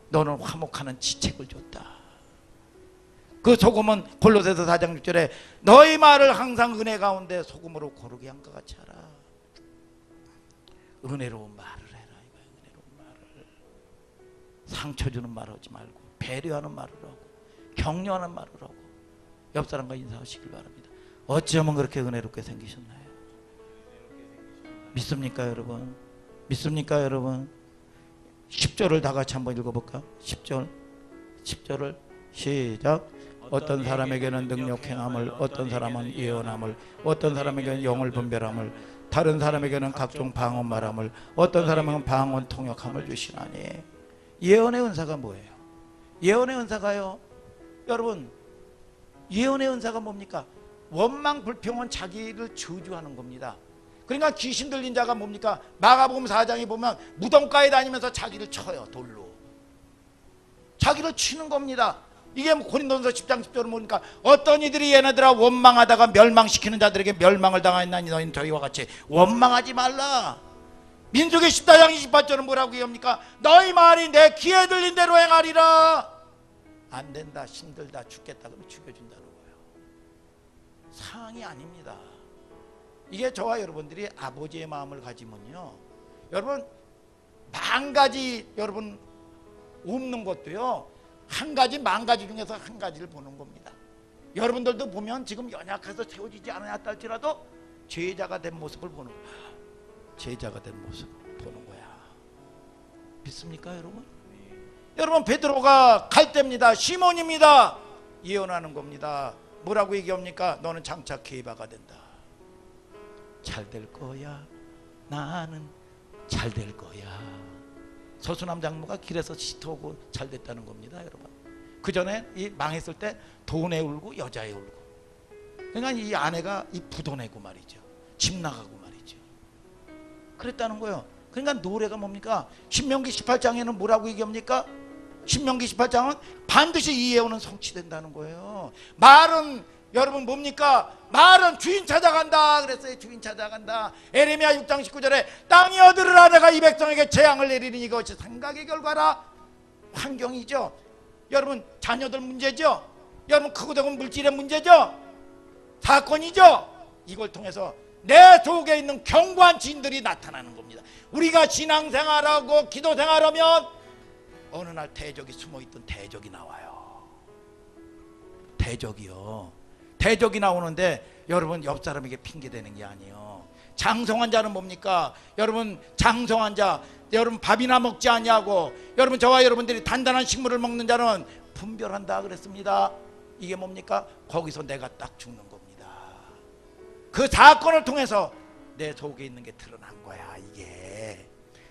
너는 화목하는 지책을 줬다. 그 소금은 골로새서 4장 6절에 너희 말을 항상 은혜 가운데 소금으로 고르게 한 것 같이 하라. 은혜로운 말을 해라. 은혜로운 말을. 상처 주는 말 하지 말고 배려하는 말을 하고 격려하는 말을 하고 옆 사람과 인사하시길 바랍니다. 어찌하면 그렇게 은혜롭게 생기셨나요? 믿습니까 여러분? 믿습니까 여러분? 10절을 다 같이 한번 읽어볼까? 10절을 시작. 어떤 사람에게는 능력 행함을, 어떤 사람은 예언함을, 어떤 사람에게는 영을 분별함을, 다른 사람에게는 각종 방언 말함을, 어떤 사람은 방언 통역함을 주시나니. 예언의 은사가 뭐예요? 예언의 은사가요, 여러분, 예언의 은사가 뭡니까? 원망 불평은 자기를 저주하는 겁니다. 그러니까 귀신 들린 자가 뭡니까? 마가복음 4장에 보면 무덤가에 다니면서 자기를 쳐요. 돌로 자기를 치는 겁니다. 이게 고린도전서 10장 10절을 보니까 어떤 이들이 얘네들아 원망하다가 멸망시키는 자들에게 멸망을 당하였나니 너희는 저희와 같이 원망하지 말라. 민수기 14장 28절은 뭐라고 얘기합니까? 너희 말이 내 귀에 들린 대로 행하리라. 안 된다, 힘들다, 죽겠다 그러면 죽여준다는 거예요. 상황이 아닙니다. 이게 저와 여러분들이 아버지의 마음을 가지면요, 여러분 만 가지 여러분 없는 것도요, 한 가지 만 가지 중에서 한 가지를 보는 겁니다. 여러분들도 보면 지금 연약해서 세워지지 않았다 할지라도 제자가 된 모습을 보는 거야. 제자가 된 모습을 보는 거야. 믿습니까 여러분? 여러분 베드로가 갈 때입니다. 시몬입니다. 예언하는 겁니다. 뭐라고 얘기합니까? 너는 장차 게바가 된다. 잘 될 거야. 나는 잘 될 거야. 서수남 장모가 길에서 시터오고 잘 됐다는 겁니다 여러분. 그 전에 이 망했을 때 돈에 울고 여자에 울고, 그러니까 이 아내가 이 부도내고 말이죠. 집 나가고 말이죠. 그랬다는 거예요. 그러니까 노래가 뭡니까? 신명기 18장에는 뭐라고 얘기합니까? 신명기 18장은 반드시 이 예언은 성취된다는 거예요. 말은 여러분 뭡니까? 말은 주인 찾아간다 그랬어요. 주인 찾아간다. 에레미야 6장 19절에 땅이 얻으리라. 내가 이 백성에게 재앙을 내리니 이것이 생각의 결과라. 환경이죠. 여러분 자녀들 문제죠. 여러분 크고 작은 물질의 문제죠. 사건이죠. 이걸 통해서 내 속에 있는 견고한 진들이 나타나는 겁니다. 우리가 신앙생활하고 기도생활하면 어느 날 대적이 숨어있던 대적이 나와요. 대적이요. 대적이 나오는데 여러분 옆 사람에게 핑계대는 게 아니에요. 장성한 자는 뭡니까? 여러분 장성한 자, 여러분 밥이나 먹지 않냐고, 여러분 저와 여러분들이 단단한 식물을 먹는 자는 분별한다 그랬습니다. 이게 뭡니까? 거기서 내가 딱 죽는 겁니다. 그 사건을 통해서 내 속에 있는 게 드러난 거야. 이게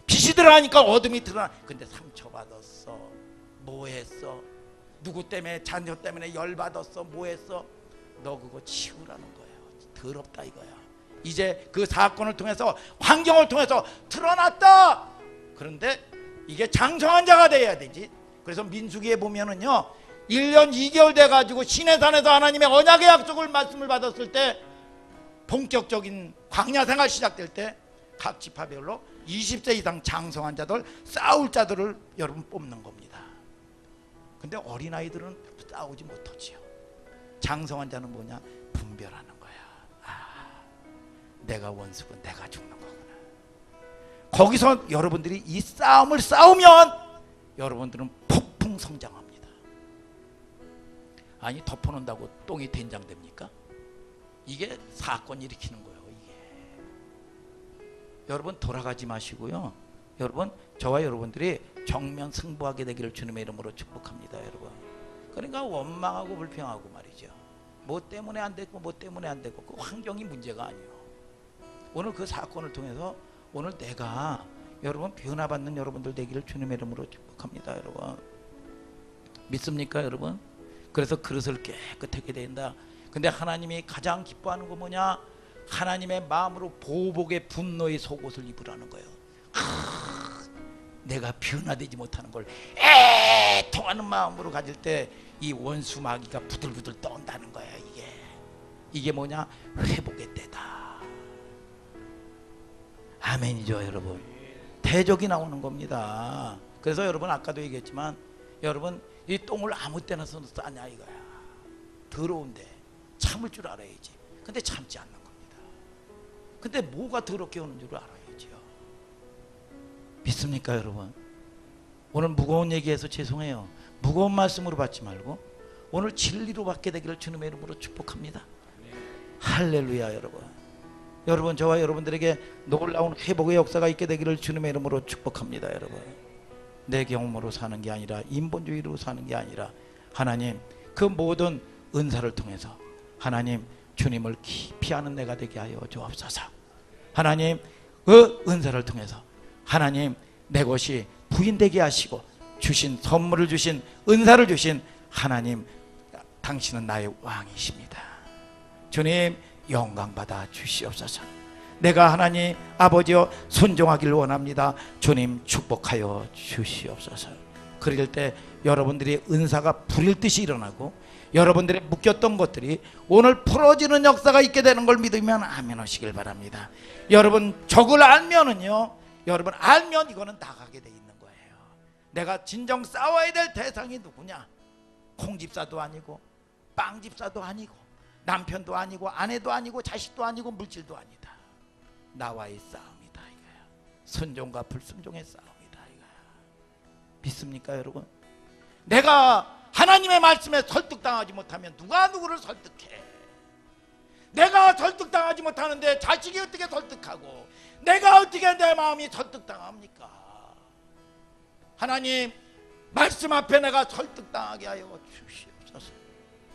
빛이 들어가니까 어둠이 드러나. 근데 상처받았어. 뭐 했어? 누구 때문에, 자녀 때문에 열받았어? 뭐 했어? 너 그거 치우라는 거예요. 더럽다 이거야. 이제 그 사건을 통해서, 환경을 통해서 드러났다. 그런데 이게 장성한 자가 돼야 되지. 그래서 민수기에 보면은요, 1년 2개월 돼가지고 시내산에서 하나님의 언약의 약속을 말씀을 받았을 때, 본격적인 광야 생활 시작될 때 각 지파별로 20세 이상 장성한 자들, 싸울 자들을 여러분 뽑는 겁니다. 근데 어린아이들은 싸우지 못하지요. 장성한 자는 뭐냐? 분별하는 거야. 아, 내가 원수고 내가 죽는 거구나. 거기서 여러분들이 이 싸움을 싸우면 여러분들은 폭풍 성장합니다. 아니 덮어놓는다고 똥이 된장됩니까? 이게 사건 일으키는 거예요. 이게. 여러분 돌아가지 마시고요. 여러분 저와 여러분들이 정면 승부하게 되기를 주님의 이름으로 축복합니다. 여러분. 그러니까 원망하고 불평하고 말이죠. 뭐 때문에 안 됐고 뭐 때문에 안 됐고 그 환경이 문제가 아니에요. 오늘 그 사건을 통해서 오늘 내가 여러분 변화받는 여러분들 되기를 주님의 이름으로 축복합니다. 여러분. 믿습니까 여러분? 그래서 그릇을 깨끗하게 된다. 근데 하나님이 가장 기뻐하는 거 뭐냐? 하나님의 마음으로 보복의 분노의 속옷을 입으라는 거예요. 내가 변화되지 못하는 걸 애통하는 마음으로 가질 때 이 원수 마귀가 부들부들 떤다는 거야. 이게 뭐냐? 회복의 때다. 아멘이죠 여러분. 대적이 나오는 겁니다. 그래서 여러분 아까도 얘기했지만 여러분 이 똥을 아무 때나 써서 싸냐 이거야. 더러운데 참을 줄 알아야지. 근데 참지 않는 겁니다. 근데 뭐가 더럽게 오는 줄 알아야지요. 믿습니까 여러분? 오늘 무거운 얘기해서 죄송해요. 무거운 말씀으로 받지 말고 오늘 진리로 받게 되기를 주님의 이름으로 축복합니다. 할렐루야 여러분. 여러분 저와 여러분들에게 놀라운 회복의 역사가 있게 되기를 주님의 이름으로 축복합니다. 여러분. 내 경험으로 사는 게 아니라 인본주의로 사는 게 아니라 하나님 그 모든 은사를 통해서 하나님 주님을 깊이 아는 내가 되게 하여 주옵소서. 하나님 그 은사를 통해서 하나님 내 것이 부인되게 하시고 주신 선물을 주신 은사를 주신 하나님 당신은 나의 왕이십니다. 주님 영광 받아 주시옵소서. 내가 하나님 아버지여 순종하기를 원합니다. 주님 축복하여 주시옵소서. 그럴 때 여러분들이 은사가 불일 듯이 일어나고 여러분들의 묶였던 것들이 오늘 풀어지는 역사가 있게 되는 걸 믿으면 아멘 하시길 바랍니다. 여러분 적을 알면은요, 여러분 알면 이거는 나가게 돼 있는 거예요. 내가 진정 싸워야 될 대상이 누구냐? 콩집사도 아니고 빵집사도 아니고 남편도 아니고 아내도 아니고 자식도 아니고 물질도 아니다. 나와의 싸움이다 이거야. 순종과 불순종의 싸움이다 이거야. 믿습니까 여러분? 내가 하나님의 말씀에 설득당하지 못하면 누가 누구를 설득해? 내가 설득당하지 못하는데 자식이 어떻게 설득하고 내가 어떻게 내 마음이 설득당합니까? 하나님 말씀 앞에 내가 설득당하게 하여 주시옵소서.